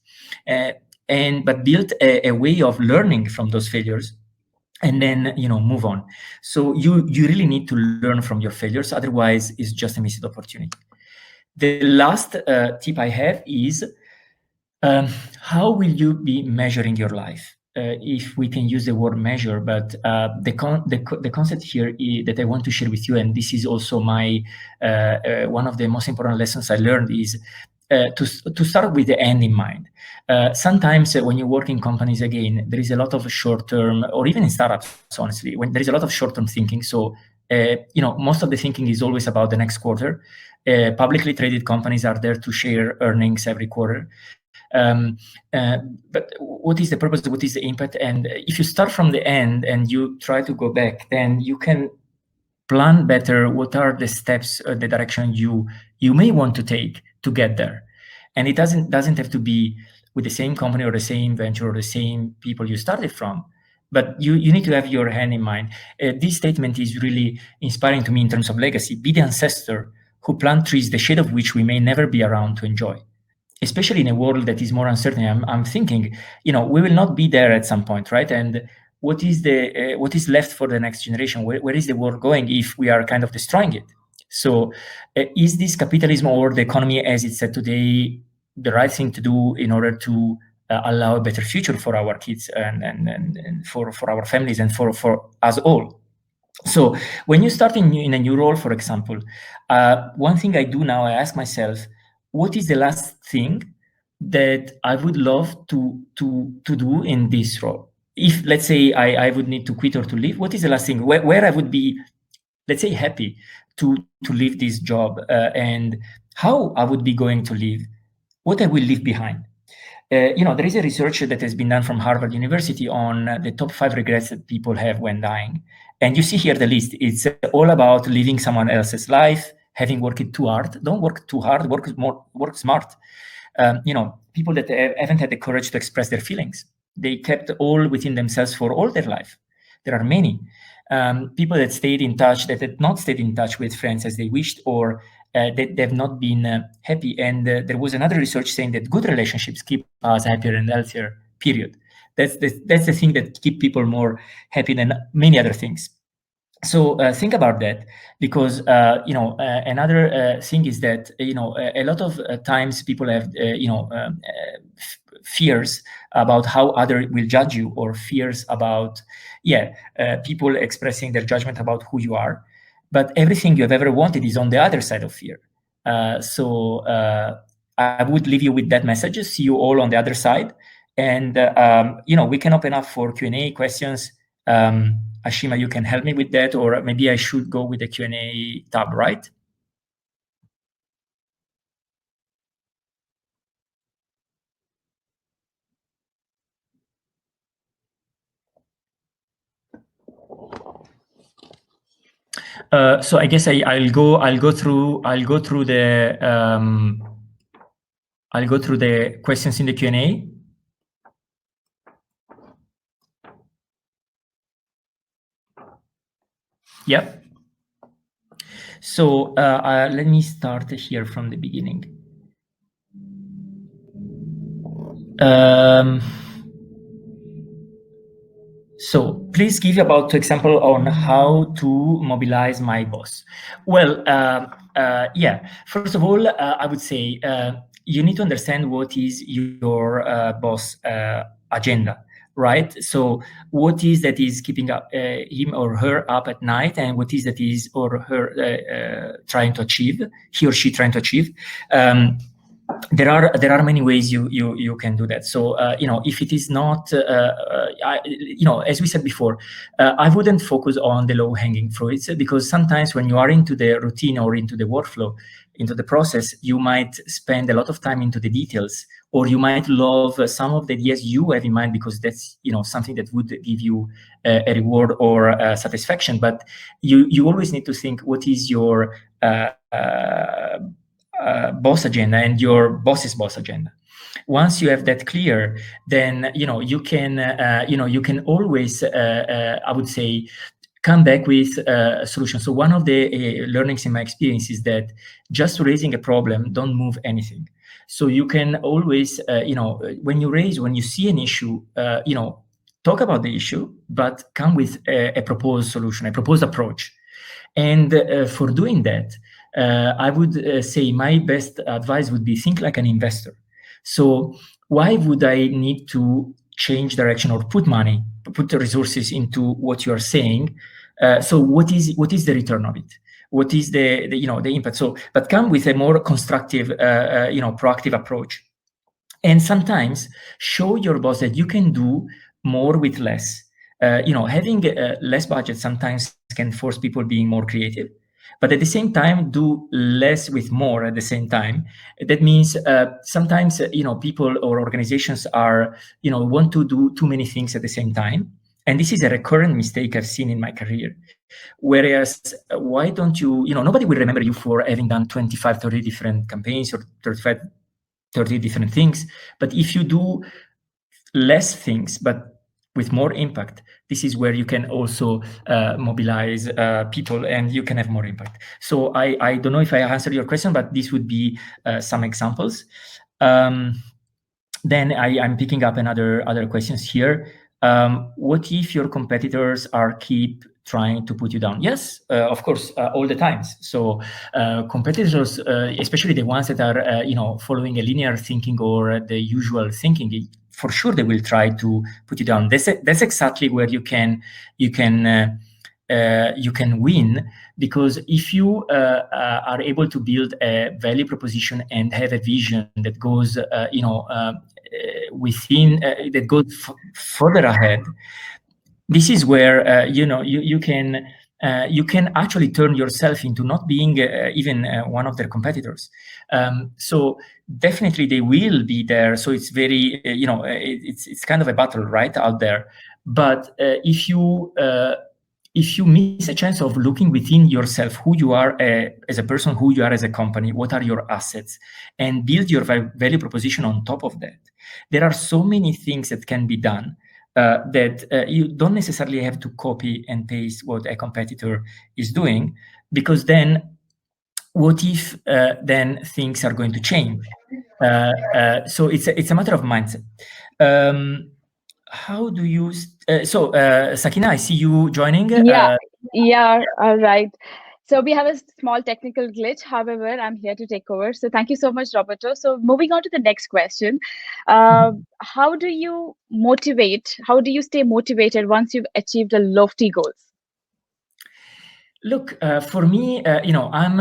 but built a way of learning from those failures, and then move on. So you really need to learn from your failures, otherwise it's just a missed opportunity. The last tip I have is, how will you be measuring your life? If we can use the word measure, but the concept here that I want to share with you, and this is also my one of the most important lessons I learned, is to start with the end in mind. Sometimes when you work in companies, again, there is a lot of short-term, or even in startups, honestly, when there is a lot of short-term thinking. So most of the thinking is always about the next quarter. Publicly traded companies are there to share earnings every quarter. But what is the purpose? What is the impact? And if you start from the end and you try to go back, then you can plan better what are the steps, the direction you may want to take to get there. And it doesn't have to be with the same company or the same venture or the same people you started from, but you need to have your hand in mind. This statement is really inspiring to me in terms of legacy. Be the ancestor who plant trees, the shade of which we may never be around to enjoy. Especially in a world that is more uncertain, I'm thinking, we will not be there at some point, right? And what is left for the next generation? Where is the world going if we are kind of destroying it? So, is this capitalism or the economy as it's said today the right thing to do in order to allow a better future for our kids and for our families and for us all? So, when you start in a new role, for example, one thing I do now, I ask myself, what is the last thing that I would love to do in this role? If, let's say, I would need to quit or to leave, what is the last thing where I would be, let's say, happy to leave this job, and how I would be going to leave, what I will leave behind? There is a research that has been done from Harvard University on the top 5 regrets that people have when dying. And you see here the list. It's all about living someone else's life, having worked too hard. Don't work too hard, work smart. People that haven't had the courage to express their feelings. They kept all within themselves for all their life. There are many. People that stayed in touch, that had not stayed in touch with friends as they wished, or that they've not been happy. And there was another research saying that good relationships keep us happier and healthier, period. That's the thing that keep people more happy than many other things. So think about that, because another thing is that a lot of times people have fears about how others will judge you, or fears about people expressing their judgment about who you are. But everything you have ever wanted is on the other side of fear. So I would leave you with that message. See you all on the other side, and we can open up for Q&A questions. Ashima, you can help me with that, or maybe I should go with the Q&A tab, right? So I guess I'll go through the questions in the Q&A. Yep. So let me start here from the beginning. So please give about example on how to mobilize my boss. Well, first of all, I would say you need to understand what is your boss agenda, right? So what is that is keeping up, him or her up at night, and what is that is or her trying to achieve, he or she trying to achieve. There are many ways you can do that. So if it is not, as we said before, I wouldn't focus on the low-hanging fruits, because sometimes when you are into the routine or into the workflow, into the process, you might spend a lot of time into the details, or you might love some of the ideas you have in mind because that's something that would give you a reward or satisfaction. But you always need to think, what is your boss agenda and your boss's boss agenda. once you have that clear, then you can always I would say come back with a solution. So one of the learnings in my experience is that just raising a problem don't move anything. So you can always when you see an issue, talk about the issue, but come with a proposed solution, a proposed approach. And for doing that, I would say my best advice would be think like an investor. So why would I need to change direction or put the resources into what you are saying? So what is the return of it? What is the impact? So, but come with a more constructive, proactive approach. And sometimes show your boss that you can do more with less. Having less budget sometimes can force people being more creative, but at the same time, do less with more at the same time. That means sometimes people or organizations are want to do too many things at the same time, and this is a recurrent mistake I've seen in my career. Whereas, why don't you? Nobody will remember you for having done 25, 30 different campaigns or 35, 30 different things. But if you do less things, but with more impact, this is where you can also mobilize people and you can have more impact. So I don't know if I answered your question, but this would be some examples. Then I'm picking up other questions here. What if your competitors keep trying to put you down? Yes, of course, all the times. So competitors, especially the ones that are following a linear thinking or the usual thinking, for sure they will try to put you down. That's exactly where you can win, because if you are able to build a value proposition and have a vision that goes that goes further ahead, this is where you can actually turn yourself into not being even one of their competitors. So definitely they will be there. So it's very it's kind of a battle right out there. But if you miss a chance of looking within yourself, who you are as a person, who you are as a company, what are your assets, and build your value proposition on top of that, there are so many things that can be done that you don't necessarily have to copy and paste what a competitor is doing, because then what if then things are going to change? So it's a matter of mindset. How do you Sakina, I see you joining. All right. So we have a small technical glitch. However, I'm here to take over. So thank you so much, Roberto. So moving on to the next question. How do you stay motivated once you've achieved a lofty goals? Look, for me, I'm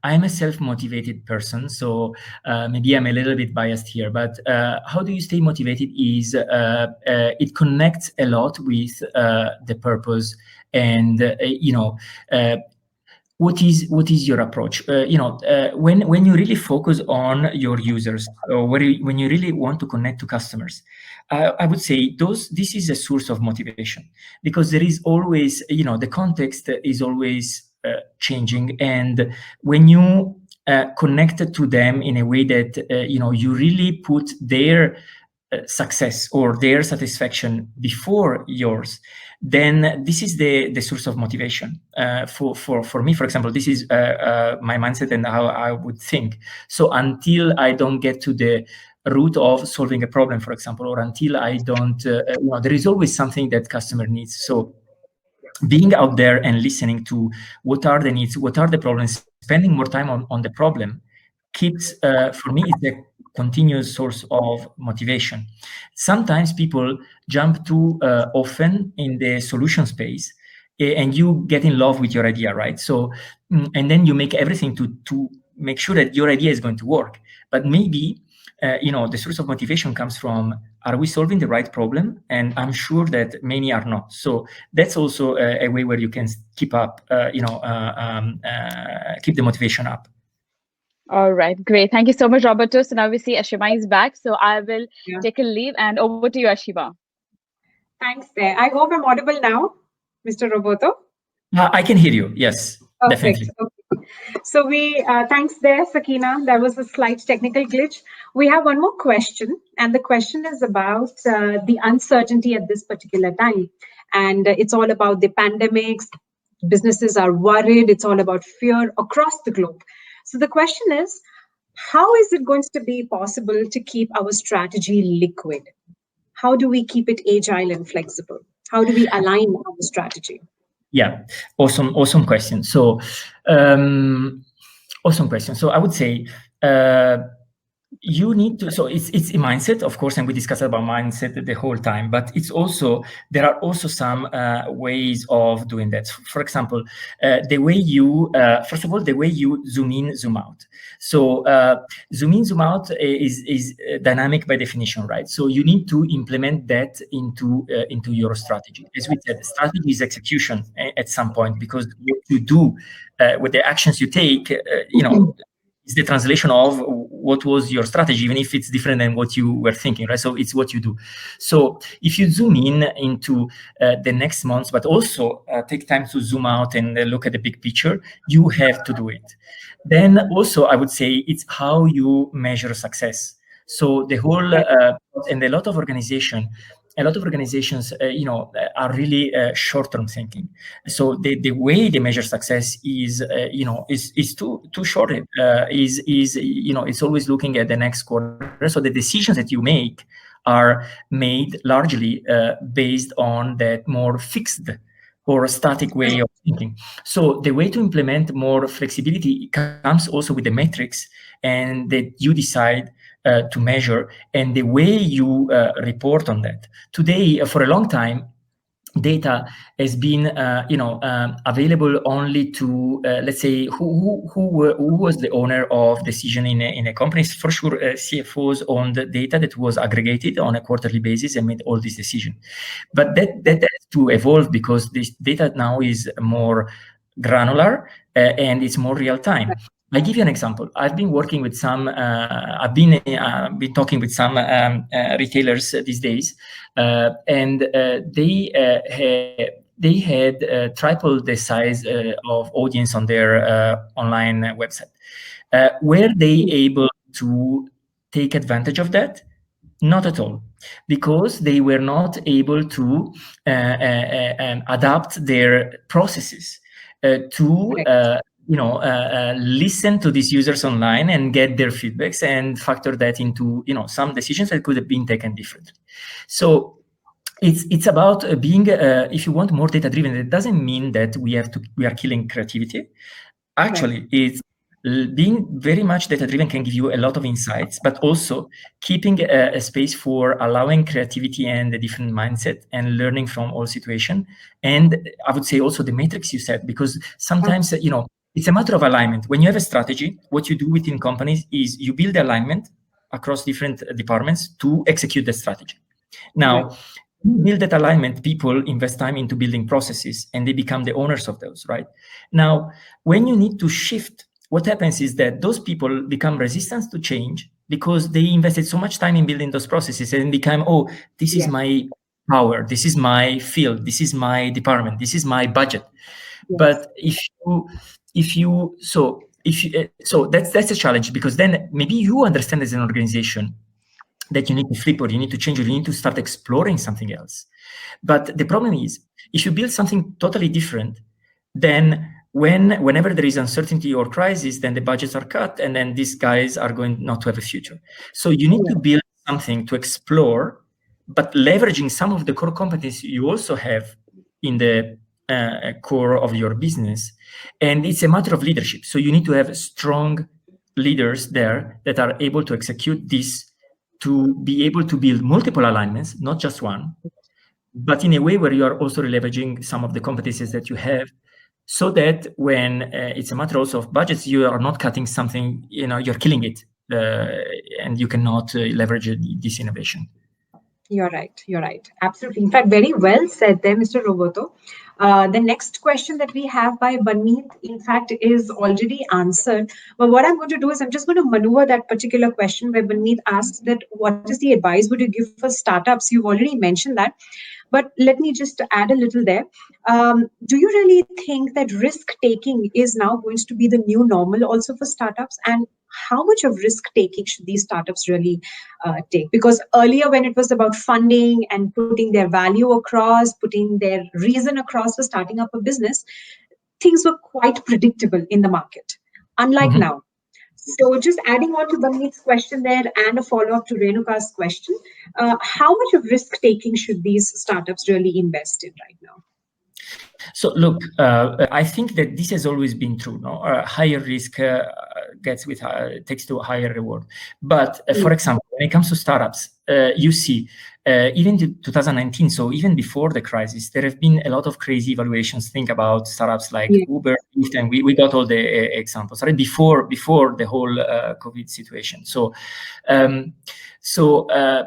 a self-motivated person, so maybe I'm a little bit biased here. But how do you stay motivated is it connects a lot with the purpose, and what is your approach? When you really focus on your users, or when you really want to connect to customers, I would say this is a source of motivation, because there is always, the context is always changing, and when you connect to them in a way that you really put their success or their satisfaction before yours, then this is the source of motivation. For me, for example, this is my mindset and how I would think. So until I don't get to the root of solving a problem, for example, or until I don't, there is always something that customer needs. So being out there and listening to what are the needs, what are the problems, spending more time on the problem keeps, for me, it's a continuous source of motivation. Sometimes people jump too often in the solution space, and you get in love with your idea, right? So, and then you make everything to make sure that your idea is going to work. But maybe, the source of motivation comes from, are we solving the right problem? And I'm sure that many are not. So that's also a way where you can keep up, keep the motivation up. All right, great. Thank you so much, Roberto. So now we see Ashima is back. So I will take a leave, and over to you, Ashima. Thanks there. I hope I'm audible now, Mr. Roberto. I can hear you. Yes, Perfect. definitely. Okay. So thanks there, Sakina. That was a slight technical glitch. We have one more question, and the question is about the uncertainty at this particular time. And it's all about the pandemics. Businesses are worried. It's all about fear across the globe. So the question is, how is it going to be possible to keep our strategy liquid? How do we keep it agile and flexible? How do we align our strategy? Yeah, awesome question. So, awesome question. So I would say you need to. So it's a mindset, of course, and we discussed about mindset the whole time. But it's also there are also some ways of doing that. For example, the way you first of all the way you zoom in, zoom out. So zoom in, zoom out is dynamic by definition, right? So you need to implement that into your strategy. As we said, strategy is execution at some point, because what you do with the actions you take, is the translation of what was your strategy, even if it's different than what you were thinking, right? So it's what you do. So if you zoom in into the next months, but also take time to zoom out and look at the big picture, you have to do it. Then also, I would say it's how you measure success. So the whole, and a lot of organizations, are really short-term thinking. So the way they measure success is too short. It's always looking at the next quarter. So the decisions that you make are made largely based on that more fixed or a static way of thinking. So the way to implement more flexibility comes also with the metrics, and that you decide to measure, and the way you report on that. Today, for a long time, data has been available only to let's say who was the owner of decision in a company. For sure, CFOs owned data that was aggregated on a quarterly basis and made all these decisions. But that has to evolve, because this data now is more granular and it's more real time. I give you an example. I've been working with some. I've been talking with some retailers these days, and they had triple the size of audience on their online website. Were they able to take advantage of that? Not at all, because they were not able to adapt their processes to listen to these users online and get their feedbacks and factor that into some decisions that could have been taken differently. So it's about being if you want more data driven, it doesn't mean that we are killing creativity. Actually, it's being very much data driven can give you a lot of insights, but also keeping a space for allowing creativity and a different mindset and learning from all situations. And I would say also the matrix you said, because sometimes it's a matter of alignment. When you have a strategy, what you do within companies is you build alignment across different departments to execute the strategy. Now, build that alignment, people invest time into building processes and they become the owners of those, right? Now, when you need to shift, what happens is that those people become resistant to change because they invested so much time in building those processes and become, this is my power, this is my field, this is my department, this is my budget. But so that's a challenge, because then maybe you understand as an organization that you need to flip, or you need to change, or you need to start exploring something else. But the problem is, if you build something totally different, then whenever there is uncertainty or crisis, then the budgets are cut, and then these guys are going not to have a future. So you need to build something to explore, but leveraging some of the core competencies you also have in the core of your business. And it's a matter of leadership. So you need to have strong leaders there that are able to execute this, to be able to build multiple alignments, not just one, but in a way where you are also leveraging some of the competencies that you have, so that when it's a matter also of budgets, you are not cutting something, you're killing it, and you cannot leverage this innovation. You're right. Absolutely. In fact, very well said there, Mr. Roberto. The next question that we have by Baneet, in fact, is already answered. But what I'm going to do is I'm just going to maneuver that particular question where Baneet asks that what is the advice would you give for startups? You've already mentioned that. But let me just add a little there. Do you really think that risk taking is now going to be the new normal also for startups? And how much of risk taking should these startups really take? Because earlier, when it was about funding and putting their value across, putting their reason across for starting up a business, things were quite predictable in the market, unlike now. So just adding on to Bamneet's question there and a follow-up to Renuka's question, how much of risk-taking should these startups really invest in right now? So look, I think that this has always been true. No, higher risk takes to a higher reward. But for example, when it comes to startups, you see, even to 2019, so even before the crisis, there have been a lot of crazy evaluations. Think about startups like Uber, Lyft, and we got all the examples right before the whole COVID situation. So.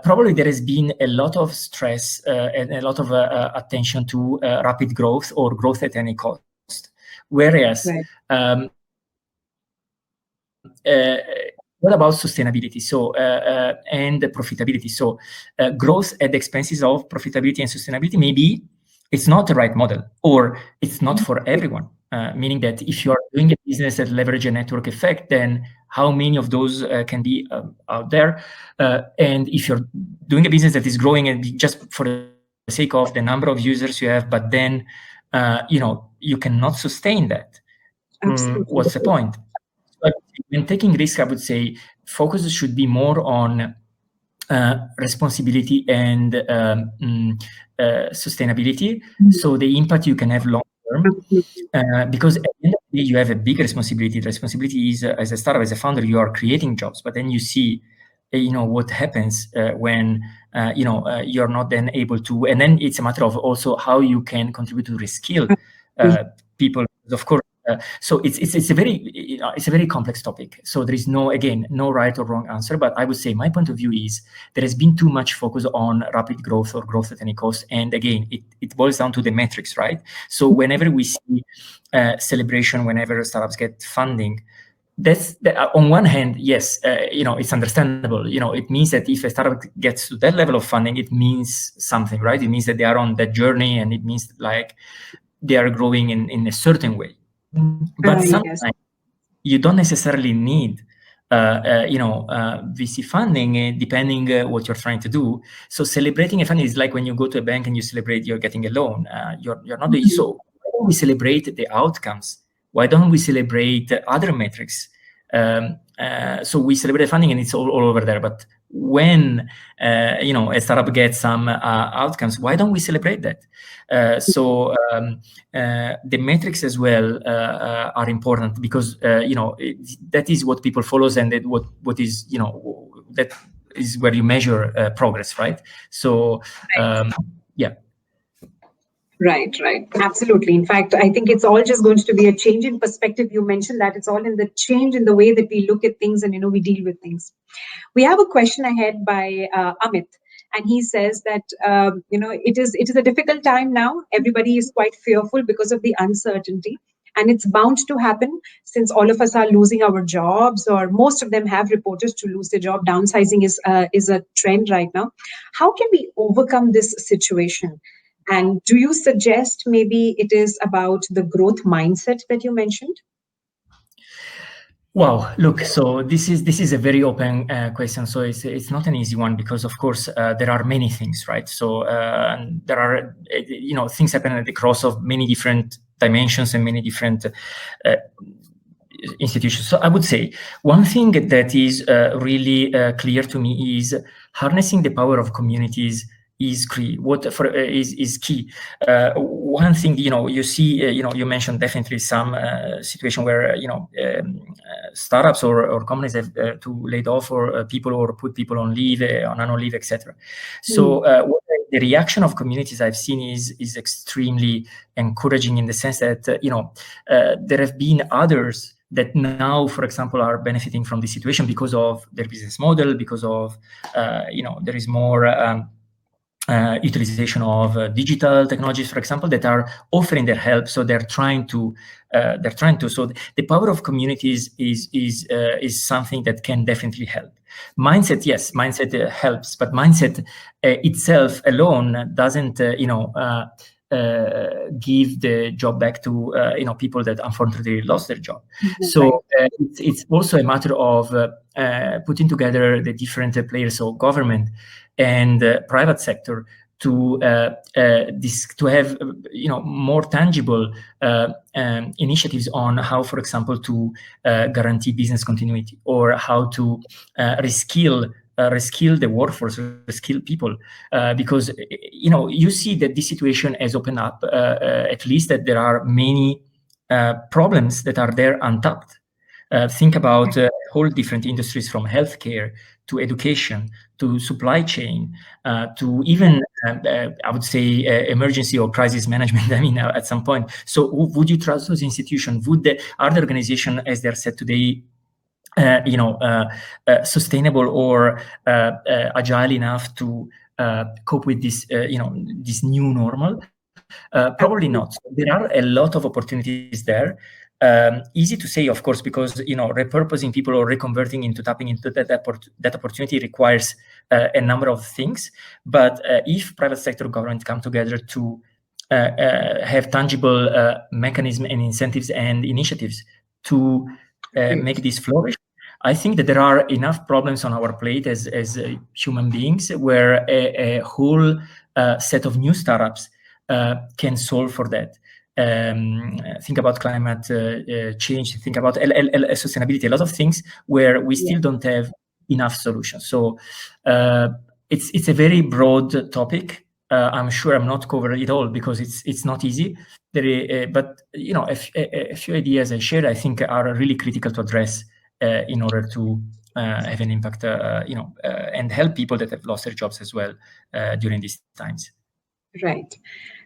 Probably there has been a lot of stress and a lot of attention to rapid growth or growth at any cost. Whereas, what about sustainability? And profitability. So growth at the expenses of profitability and sustainability, maybe it's not the right model, or it's not for everyone. Meaning that if you are doing a business that leverages a network effect, then how many of those can be out there? And if you're doing a business that is growing and just for the sake of the number of users you have, but then you cannot sustain that. What's the point? But when taking risk, I would say focus should be more on responsibility and sustainability. So the impact you can have long term, because at the end of the day, you have a big responsibility. The responsibility is, as a startup, as a founder, you are creating jobs, but then you see, what happens when you're not then able to, and then it's a matter of also how you can contribute to reskill people. Of course. So it's a very complex topic. So there is no right or wrong answer. But I would say my point of view is there has been too much focus on rapid growth or growth at any cost. And again, it boils down to the metrics, right? So whenever we see celebration, whenever startups get funding, that's on one hand, yes, it's understandable. It means that if a startup gets to that level of funding, it means something, right? It means that they are on that journey, and it means like they are growing in a certain way. But sometimes you don't necessarily need, VC funding, depending what you're trying to do. So celebrating a funding is like when you go to a bank and you celebrate you're getting a loan. You're not doing so. Why don't we celebrate the outcomes? Why don't we celebrate other metrics? So we celebrate funding and it's all over there. But when a startup gets some outcomes, why don't we celebrate that? The metrics as well are important because that is what people follows, and what is that is where you measure progress, right? So yeah. Right. Absolutely. In fact, I think it's all just going to be a change in perspective. You mentioned that it's all in the change in the way that we look at things and, we deal with things. We have a question ahead by Amit, and he says that, it is a difficult time now. Everybody is quite fearful because of the uncertainty. And it's bound to happen since all of us are losing our jobs, or most of them have reported to lose their job. Downsizing is a trend right now. How can we overcome this situation? And do you suggest maybe it is about the growth mindset that you mentioned? Wow, look, so this is a very open question. So it's not an easy one because, of course, there are many things, right? So there are, things happen at the cross of many different dimensions and many different institutions. So I would say one thing that is really clear to me is harnessing the power of communities is key. Is key. One thing, you see, you mentioned definitely some situation where, startups or companies have to laid off or people or put people on leave, on annual leave, etc. So the reaction of communities I've seen is extremely encouraging in the sense that, there have been others that now, for example, are benefiting from the situation because of their business model, because of, there is more utilization of digital technologies, for example, that are offering their help. So they're trying to. So the power of communities is something that can definitely help. Mindset, yes, mindset helps, but mindset itself alone doesn't, give the job back to people that unfortunately lost their job. So it's also a matter of putting together the different players, so government and private sector, to have more tangible initiatives on how, for example, to guarantee business continuity, or how to reskill the workforce, reskill people, because you see that this situation has opened up, at least that there are many problems that are there untapped. Think about whole different industries, from healthcare to education to supply chain to even I would say emergency or crisis management. I mean, at some point. So would you trust those institutions? Are the organization, as they're set today, sustainable or agile enough to cope with this this new normal? Probably not. There are a lot of opportunities there. Easy to say, of course, because repurposing people or reconverting into tapping into that opportunity requires a number of things. But if private sector, government come together to have tangible mechanisms and incentives and initiatives to make this flourish, I think that there are enough problems on our plate as human beings, where a whole set of new startups can solve for that. Think about climate change, think about sustainability, a lot of things where we still don't have enough solutions. So it's a very broad topic. I'm sure I'm not covering it all, because it's not easy. But a few ideas I shared, I think, are really critical to address in order to have an impact, and help people that have lost their jobs as well during these times. Right.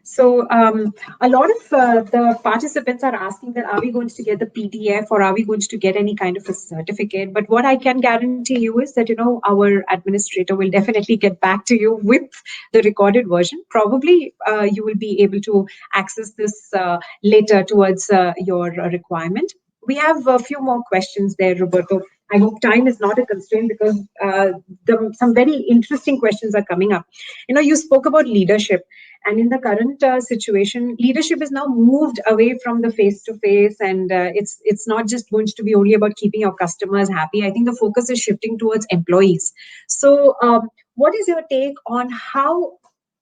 So a lot of the participants are asking that, are we going to get the PDF, or are we going to get any kind of a certificate? But what I can guarantee you is that, our administrator will definitely get back to you with the recorded version. Probably you will be able to access this later towards your requirement. We have a few more questions there, Roberto. I hope time is not a constraint, because some very interesting questions are coming up. You spoke about leadership, and in the current situation, leadership is now moved away from the face-to-face, and it's not just going to be only about keeping your customers happy. I think the focus is shifting towards employees. So what is your take on how,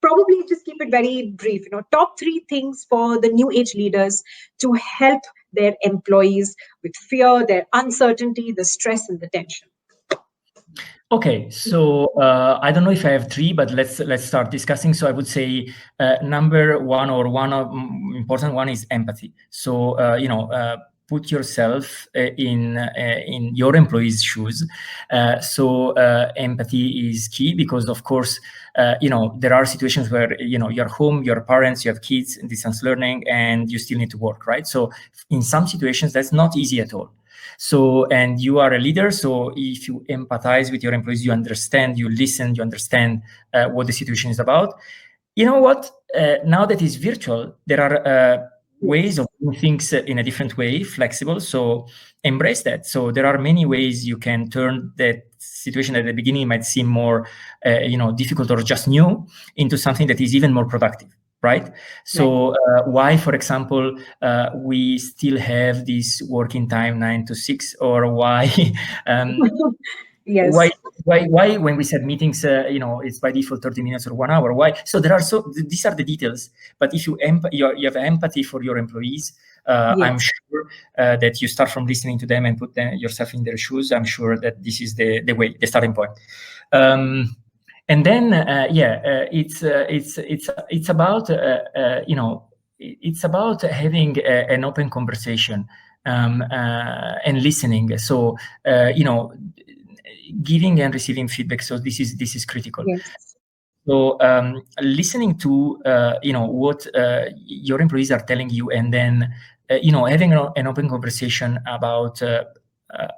probably just keep it very brief, top 3 things for the new age leaders to help their employees with fear, their uncertainty, the stress, and the tension? Okay, so I don't know if I have 3, but let's start discussing. So I would say number 1, or one of important one, is empathy. So put yourself in your employees' shoes. So empathy is key, because of course there are situations where you're home, you're parents, you have kids, distance learning, and you still need to work, right? So in some situations that's not easy at all. So, and you are a leader, so if you empathize with your employees, you understand, you listen, you understand what the situation is about. You know what? Now that it's virtual, there are ways of doing things in a different way, flexible. So embrace that. So there are many ways you can turn that situation at the beginning might seem more, difficult or just new, into something that is even more productive. Right. So why, for example, we still have this working time 9 to 6, or why? Yes. Why when we set meetings, it's by default 30 minutes or 1 hour? Why? So these are the details. But if you have empathy for your employees, I'm sure that you start from listening to them and put yourself in their shoes. I'm sure that this is the way, the starting point. And then, it's about it's about having an open conversation and listening. So giving and receiving feedback. So this is critical. Yes. So listening to what your employees are telling you, and then having an open conversation about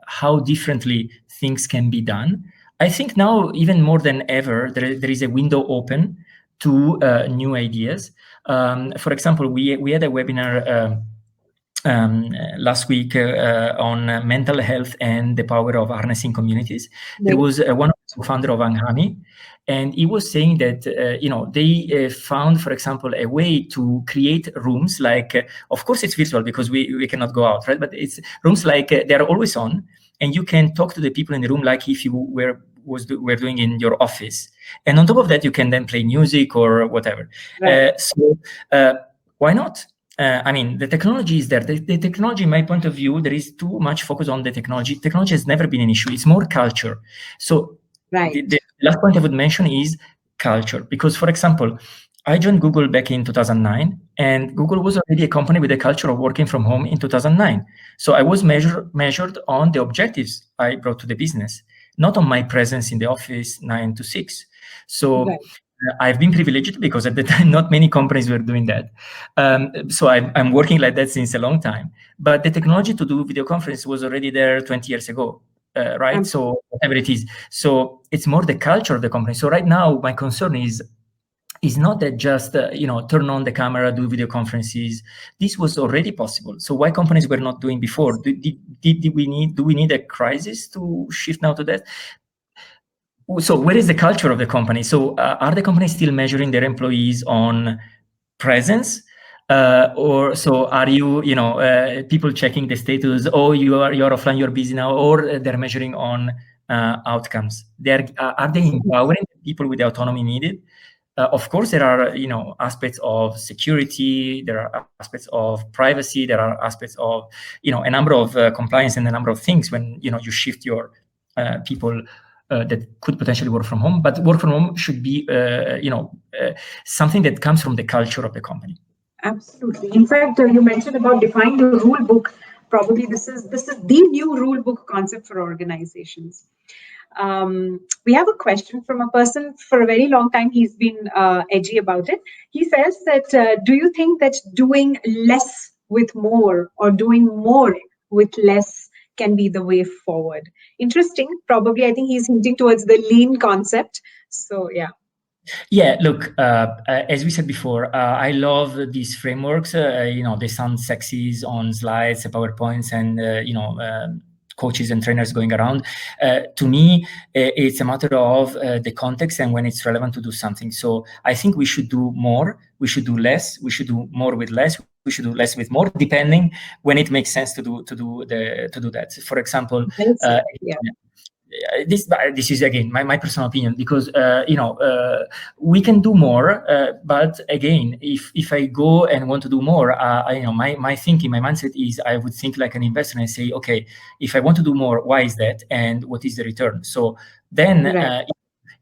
how differently things can be done. I think now, even more than ever, there is a window open to new ideas. For example, we had a webinar last week on mental health and the power of harnessing communities. There was one of the founder of Anghami, and he was saying that they found, for example, a way to create rooms like, of course it's virtual because we cannot go out, right? But it's rooms like they're always on, and you can talk to the people in the room like if you were doing in your office. And on top of that, you can then play music or whatever. Right. Why not? I mean, the technology is there. The technology, in my point of view, there is too much focus on the technology. Technology has never been an issue. It's more culture. So the last point I would mention is culture. Because, for example, I joined Google back in 2009, and Google was already a company with a culture of working from home in 2009. So I was measured on the objectives I brought to the business, not on my presence in the office 9 to 6. So I've been privileged because at the time, not many companies were doing that. So I'm working like that since a long time. But the technology to do video conference was already there 20 years ago, right? So whatever it is. So it's more the culture of the company. So right now, my concern is not that just turn on the camera, do video conferences. This was already possible. So why companies were not doing before? Do we need a crisis to shift now to that? So where is the culture of the company? So are the companies still measuring their employees on presence? Or so are you, people checking the status, oh, you're offline, you're busy now, or they're measuring on outcomes? Are they empowering people with the autonomy needed? Of course, there are, aspects of security, there are aspects of privacy, there are aspects of, a number of compliance and a number of things when, you shift your people that could potentially work from home. But work from home should be, something that comes from the culture of the company. Absolutely. In fact, you mentioned about defining the rule book. Probably this is the new rule book concept for organizations. We have a question from a person for a very long time. He's been edgy about it. He says that, do you think that doing less with more or doing more with less can be the way forward? Interesting. Probably, I think he's hinting towards the lean concept. So, yeah. Yeah, look, as we said before, I love these frameworks. They sound sexy on slides, PowerPoints, and, coaches and trainers going around. To me, it's a matter of the context and when it's relevant to do something. So I think we should do more, we should do less, we should do more with less, we should do less with more, depending when it makes sense to do that. For example, this is again my personal opinion, because we can do more, but again, if I go and want to do more, my thinking, my mindset is I would think like an investor and say, okay, if I want to do more, why is that, and what is the return? So then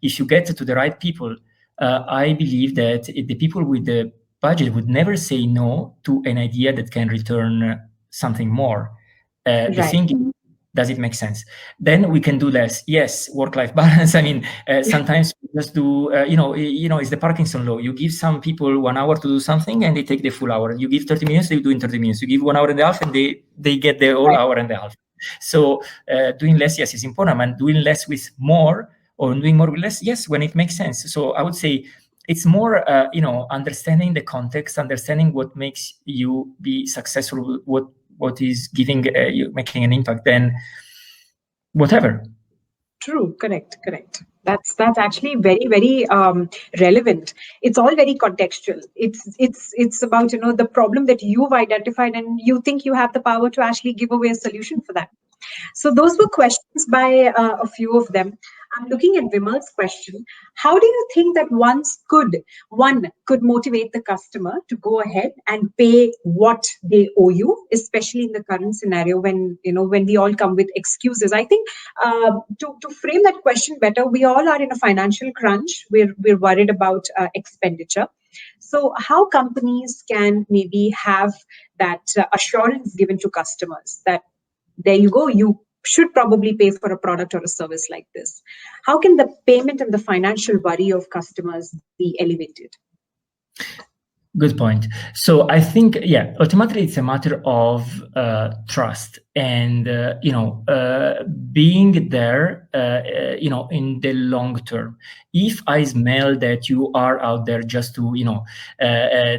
if you get to the right people, I believe that the people with the budget would never say no to an idea that can return something more. The thing is, does it make sense? Then we can do less. Yes, work-life balance. I mean, sometimes we just do, it's the Parkinson law. You give some people 1 hour to do something and they take the full hour. You give 30 minutes, they do in 30 minutes. You give 1 hour and a half and they get the whole hour and a half. So doing less, yes, is important. And doing less with more or doing more with less, yes, when it makes sense. So I would say it's more, understanding the context, understanding what makes you be successful, what is giving you making an impact, then whatever. True, correct. That's actually very, very relevant. It's all very contextual. It's about the problem that you've identified, and you think you have the power to actually give away a solution for that. So those were questions by a few of them. I'm looking at Vimal's question. How do you think that one could motivate the customer to go ahead and pay what they owe you, especially in the current scenario when we all come with excuses? I think to frame that question better, we all are in a financial crunch. We're worried about expenditure. So how companies can maybe have that assurance given to customers that there you go, you should probably pay for a product or a service like this. How can the payment and the financial worry of customers be elevated? Good point. So I think, ultimately it's a matter of trust. and being there in the long term. If I smell that you are out there just to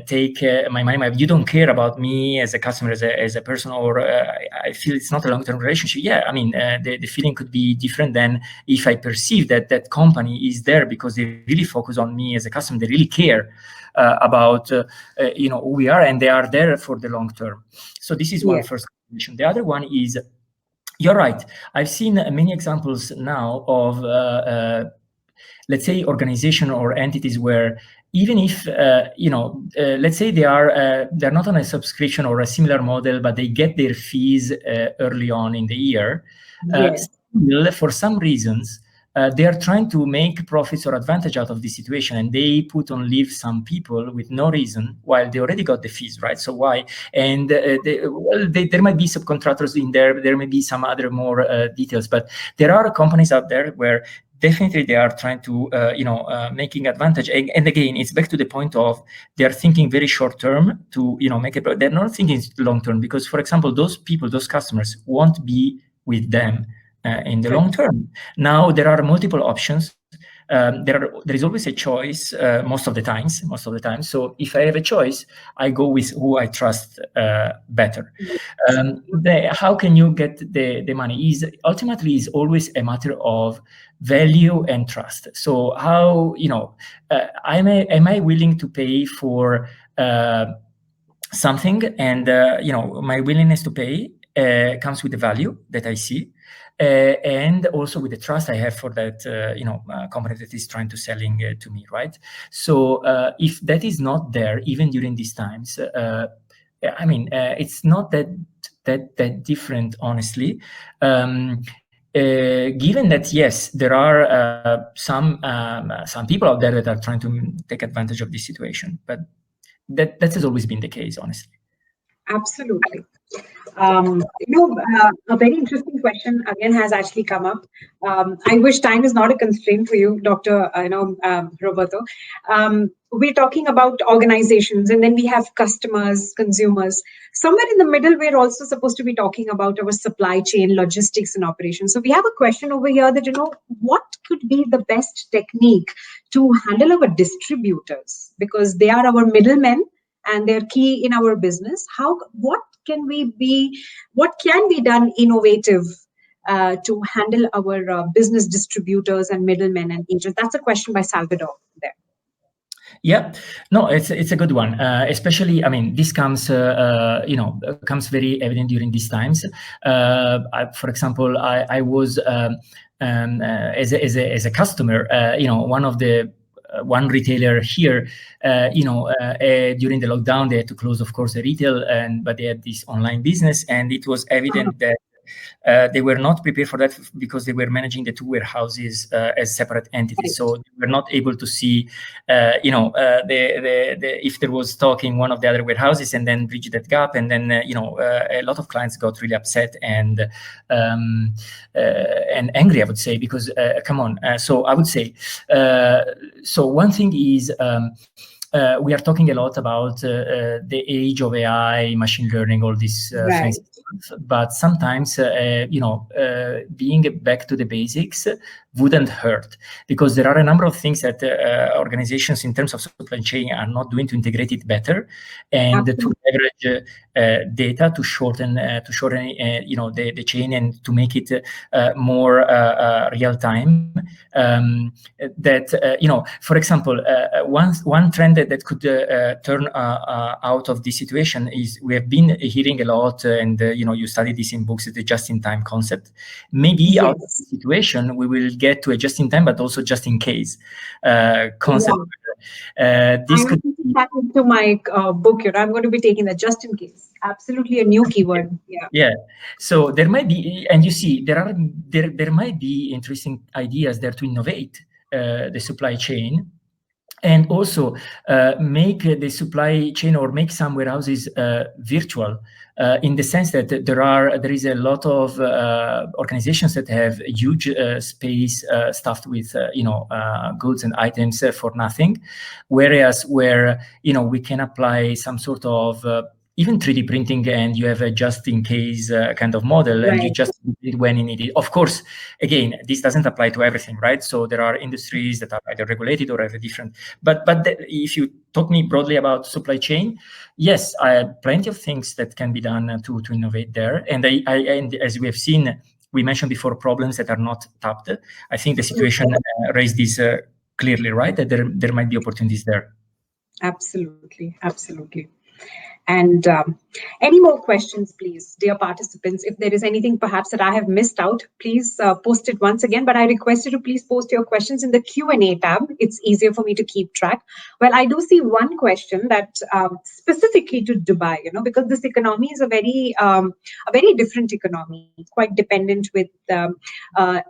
take my money, you don't care about me as a customer, as a person, or I feel it's not a long-term relationship. Yeah, I mean, the feeling could be different than if I perceive that that company is there because they really focus on me as a customer. They really care about who we are, and they are there for the long term. So this is one first. The other one is, you're right. I've seen many examples now of, let's say, organization or entities where even if, let's say they're not on a subscription or a similar model, but they get their fees early on in the year, still, for some reasons, they are trying to make profits or advantage out of this situation, and they put on leave some people with no reason while they already got the fees, right? So why? And there might be subcontractors in there. There may be some other more details, but there are companies out there where definitely they are trying to, making advantage. And again, it's back to the point of they are thinking very short term to, make it. They're not thinking long term because, for example, those people, those customers won't be with them in the long term. Now there are multiple options. There is always a choice most of the time. So if I have a choice, I go with who I trust better. How can you get the money? Ultimately is always a matter of value and trust. So how am I willing to pay for something? And my willingness to pay comes with the value that I see. And also with the trust I have for that, company that is trying to selling to me, right? So if that is not there, even during these times, it's not that different, honestly. Given that, yes, there are some people out there that are trying to take advantage of this situation, but that has always been the case, honestly. Absolutely. A very interesting question again has actually come up. I wish time is not a constraint for you, Dr. Roberto. We're talking about organizations, and then we have customers, consumers. Somewhere in the middle, we're also supposed to be talking about our supply chain, logistics, and operations. So we have a question over here that, what could be the best technique to handle our distributors? Because they are our middlemen and they're key in our business. What can be done innovative to handle our business distributors and middlemen and agents? That's a question by Salvador there. Yeah, no, it's a good one. Especially, this comes very evident during these times. For example, I was as a customer, one retailer here, during the lockdown, they had to close, of course, the retail, but they had this online business, and it was evident that they were not prepared for that because they were managing the two warehouses as separate entities. So they were not able to see, if there was stock in one of the other warehouses, and then bridge that gap. And then, a lot of clients got really upset and angry, I would say, because come on. So I would say, so one thing is, we are talking a lot about the age of AI, machine learning, all these fancy stuff. But sometimes, being back to the basics wouldn't hurt, because there are a number of things that organizations in terms of supply chain are not doing to integrate it better and to leverage data to shorten the chain and to make it more real time. For example, one trend that could turn out of this situation is, we have been hearing a lot, and you study this in books, the just-in-time concept. Maybe out of the situation we will get to a just-in-time, but also just-in-case concept. This could be into my book here. I'm going to be taking the just-in-case. Absolutely a new keyword. Yeah. So there might be, and you see, there might be interesting ideas there to innovate the supply chain, and also make the supply chain, or make some warehouses virtual, in the sense that there is a lot of organizations that have huge space stuffed with goods and items for nothing, whereas where we can apply some sort of even 3D printing, and you have a just-in-case kind of model, and you just do it when you need it. Of course, again, this doesn't apply to everything, right? So there are industries that are either regulated or have a different. But if you talk me broadly about supply chain, yes, I have plenty of things that can be done to innovate there. And and as we have seen, we mentioned before problems that are not tapped. I think the situation raised this clearly, right? That there might be opportunities there. Absolutely, absolutely. And any more questions, please, dear participants? If there is anything perhaps that I have missed out, please post it once again. But I request you to please post your questions in the Q&A tab. It's easier for me to keep track. Well, I do see one question that specifically to Dubai, because this economy is a very different economy, quite dependent with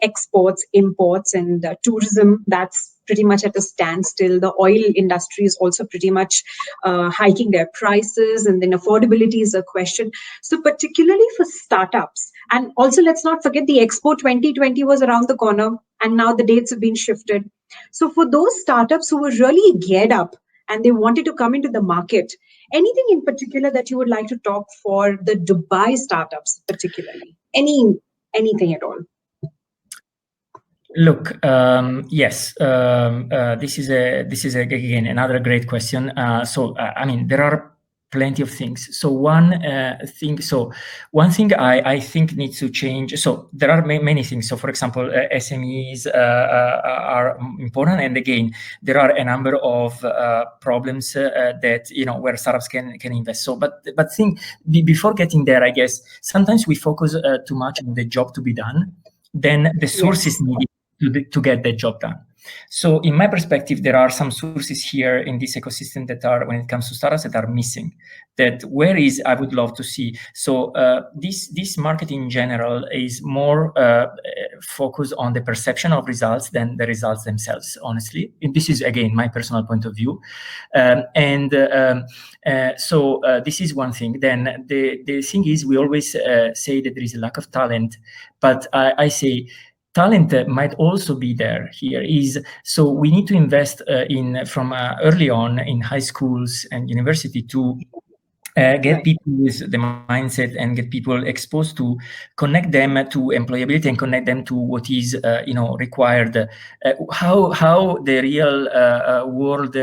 exports, imports, and tourism. That's pretty much at a standstill. The oil industry is also pretty much hiking their prices, and then affordability is a question. So particularly for startups, and also let's not forget the Expo 2020 was around the corner, and now the dates have been shifted. So for those startups who were really geared up and they wanted to come into the market, anything in particular that you would like to talk for the Dubai startups particularly? Anything at all? Look, yes, this is again another great question. I mean, there are plenty of things. So one thing I think needs to change. So there are many things. So for example, SMEs are important, and again, there are a number of problems that where startups can invest. So, but before getting there, I guess sometimes we focus too much on the job to be done. Then the sources needed to get that job done. So in my perspective, there are some sources here in this ecosystem that are, when it comes to startups, that are missing. That where is, I would love to see. So this market in general is more focused on the perception of results than the results themselves, honestly. And this is, again, my personal point of view. So this is one thing. Then the thing is, we always say that there is a lack of talent, but I say, talent might also be there here. So we need to invest from early on in high schools and university to get people with the mindset and get people exposed to, connect them to employability and connect them to what is required, how the real world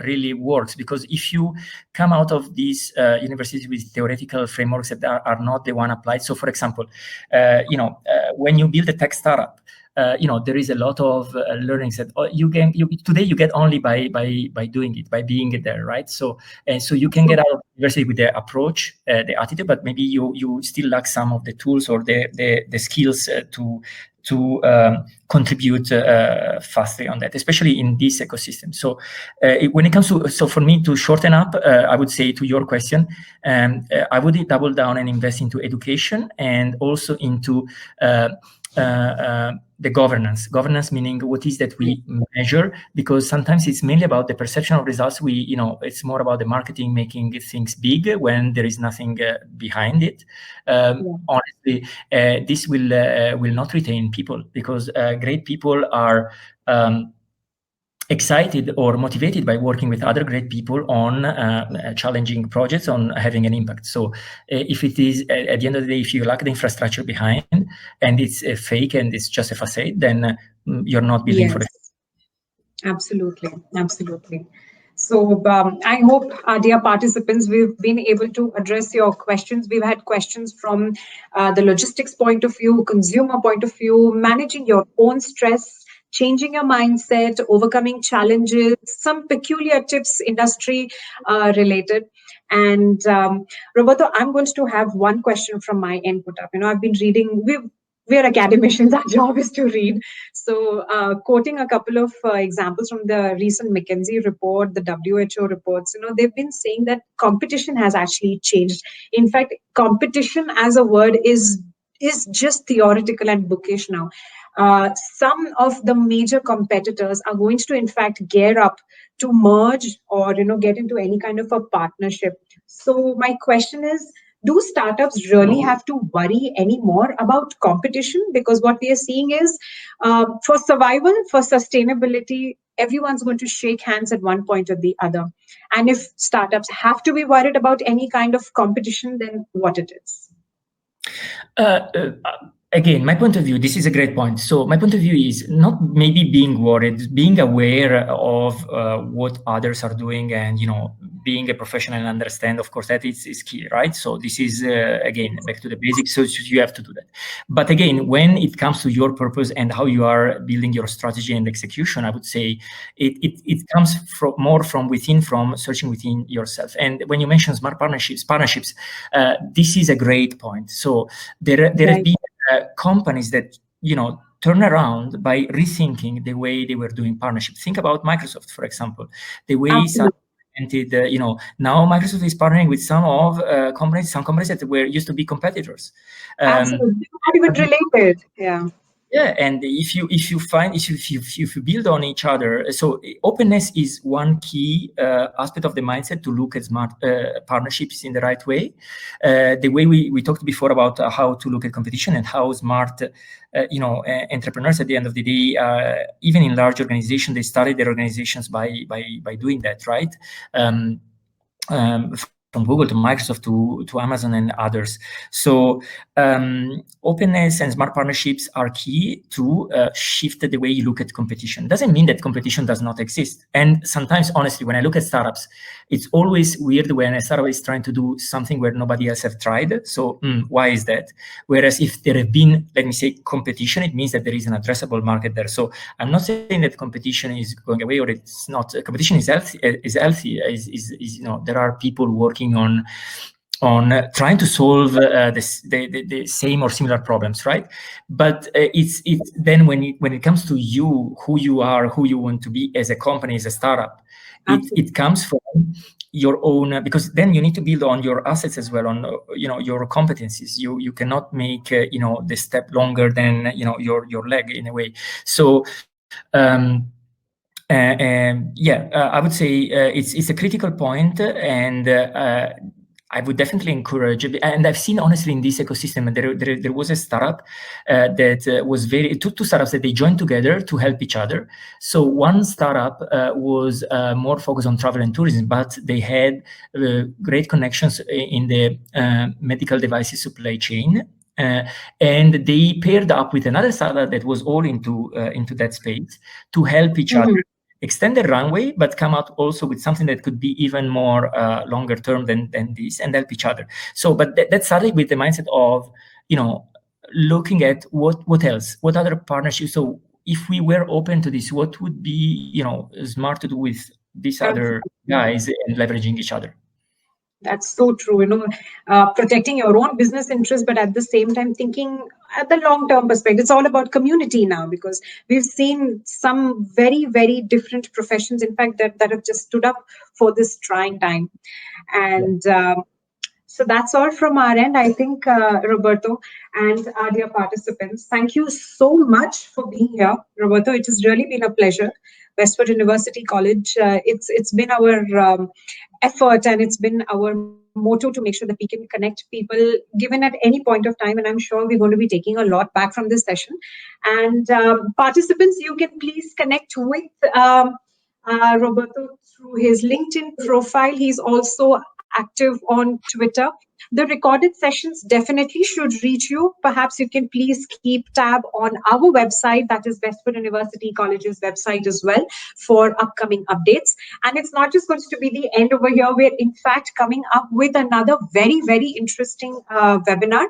really works. Because if you come out of these universities with theoretical frameworks that are not the one applied, so for example, when you build a tech startup, there is a lot of learnings that today you get only by doing it, by being there, right? So you can get out of university with the approach, the attitude, but maybe you still lack some of the tools or the skills to contribute fastly on that, especially in this ecosystem. So when it comes to, so for me to shorten up, I would say to your question, I would double down and invest into education and also into the governance meaning what is that we measure, because sometimes it's mainly about the perception of results. It's more about the marketing making things big when there is nothing behind it. Honestly, this will not retain people, because great people are excited or motivated by working with other great people on challenging projects, on having an impact. So if it is, at the end of the day, if you lack the infrastructure behind and it's a fake and it's just a facade, then you're not building for it. Absolutely. So I hope, dear participants, we've been able to address your questions. We've had questions from the logistics point of view, consumer point of view, managing your own stress, changing your mindset, overcoming challenges, some peculiar tips, industry related. And Roberto, I'm going to have one question from my end put up. I've been reading, we're academicians, our job is to read. So quoting a couple of examples from the recent McKinsey report, the WHO reports, they've been saying that competition has actually changed. In fact, competition as a word is just theoretical and bookish now. Some of the major competitors are going to, in fact, gear up to merge or, get into any kind of a partnership. So my question is, do startups really have to worry anymore about competition? Because what we are seeing is for survival, for sustainability, everyone's going to shake hands at one point or the other. And if startups have to be worried about any kind of competition, then what it is? Again, my point of view, this is a great point. So my point of view is not maybe being worried, being aware of what others are doing, and being a professional and understand, of course, that is key, right? So this is again back to the basics. So you have to do that. But again, when it comes to your purpose and how you are building your strategy and execution, I would say it comes more from within, from searching within yourself. And when you mention smart partnerships, this is a great point. So there have been companies that turn around by rethinking the way they were doing partnerships. Think about Microsoft, for example. The way now Microsoft is partnering with some companies that were used to be competitors. Absolutely, not even related. Yeah, and if you build on each other, so openness is one key aspect of the mindset to look at smart partnerships in the right way. The way we talked before about how to look at competition and how smart, entrepreneurs at the end of the day, even in large organizations, they started their organizations by doing that, right? From Google to Microsoft to Amazon and others. So openness and smart partnerships are key to shift the way you look at competition. Doesn't mean that competition does not exist. And sometimes, honestly, when I look at startups, it's always weird when a startup is trying to do something where nobody else have tried. So why is that? Whereas if there have been, let me say, competition, it means that there is an addressable market there. So I'm not saying that competition is going away or it's not. Competition is healthy. There are people working on trying to solve the same or similar problems, right? But it's then when it comes to you, who you are, who you want to be as a company, as a startup, it comes from your own, because then you need to build on your assets as well, on your competencies. You cannot make the step longer than your leg in a way. So I would say it's a critical point, and I would definitely encourage. And I've seen, honestly, in this ecosystem, there was a startup that was two startups that they joined together to help each other. So one startup was more focused on travel and tourism, but they had great connections in the medical devices supply chain. And they paired up with another startup that was all into that space to help each other extend the runway, but come out also with something that could be even more longer term than this, and help each other. So, but that started with the mindset of, looking at what else, what other partnerships. So if we were open to this, what would be, smart to do with these other guys and leveraging each other? That's so true, protecting your own business interests, but at the same time thinking at the long-term perspective. It's all about community now, because we've seen some very, very different professions, in fact, that have just stood up for this trying time. And so that's all from our end, I think, Roberto and our dear participants. Thank you so much for being here, Roberto. It has really been a pleasure. Westford University College, it's been our effort, and it's been our motto to make sure that we can connect people given at any point of time. And I'm sure we're going to be taking a lot back from this session. And participants, you can please connect with Roberto through his LinkedIn profile. He's also active on Twitter. The recorded sessions definitely should reach you. Perhaps you can please keep tab on our website, that is Westford University College's website as well, for upcoming updates. And it's not just going to be the end over here. We're in fact coming up with another very, very interesting webinar.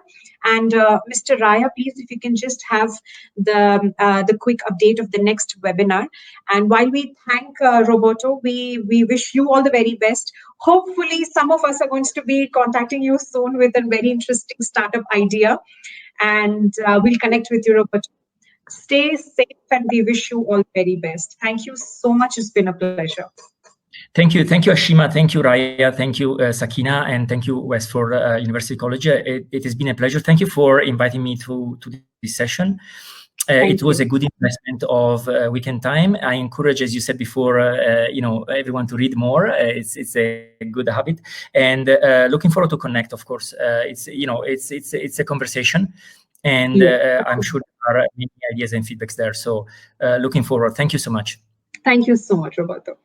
And Mr. Raya, please, if you can just have the quick update of the next webinar. And while we thank Roberto, we wish you all the very best. Hopefully, some of us are going to be contacting you soon with a very interesting startup idea. And we'll connect with you, Roberto. Stay safe, and we wish you all the very best. Thank you so much. It's been a pleasure. Thank you, Ashima. Thank you, Raya. Thank you, Sakina, and thank you, Westford University College. It has been a pleasure. Thank you for inviting me to this session. it was a good investment of weekend time. I encourage, as you said before, everyone to read more. It's a good habit, and looking forward to connect. Of course, it's a conversation, and I'm sure there are many ideas and feedbacks there. So looking forward. Thank you so much. Thank you so much, Roberto.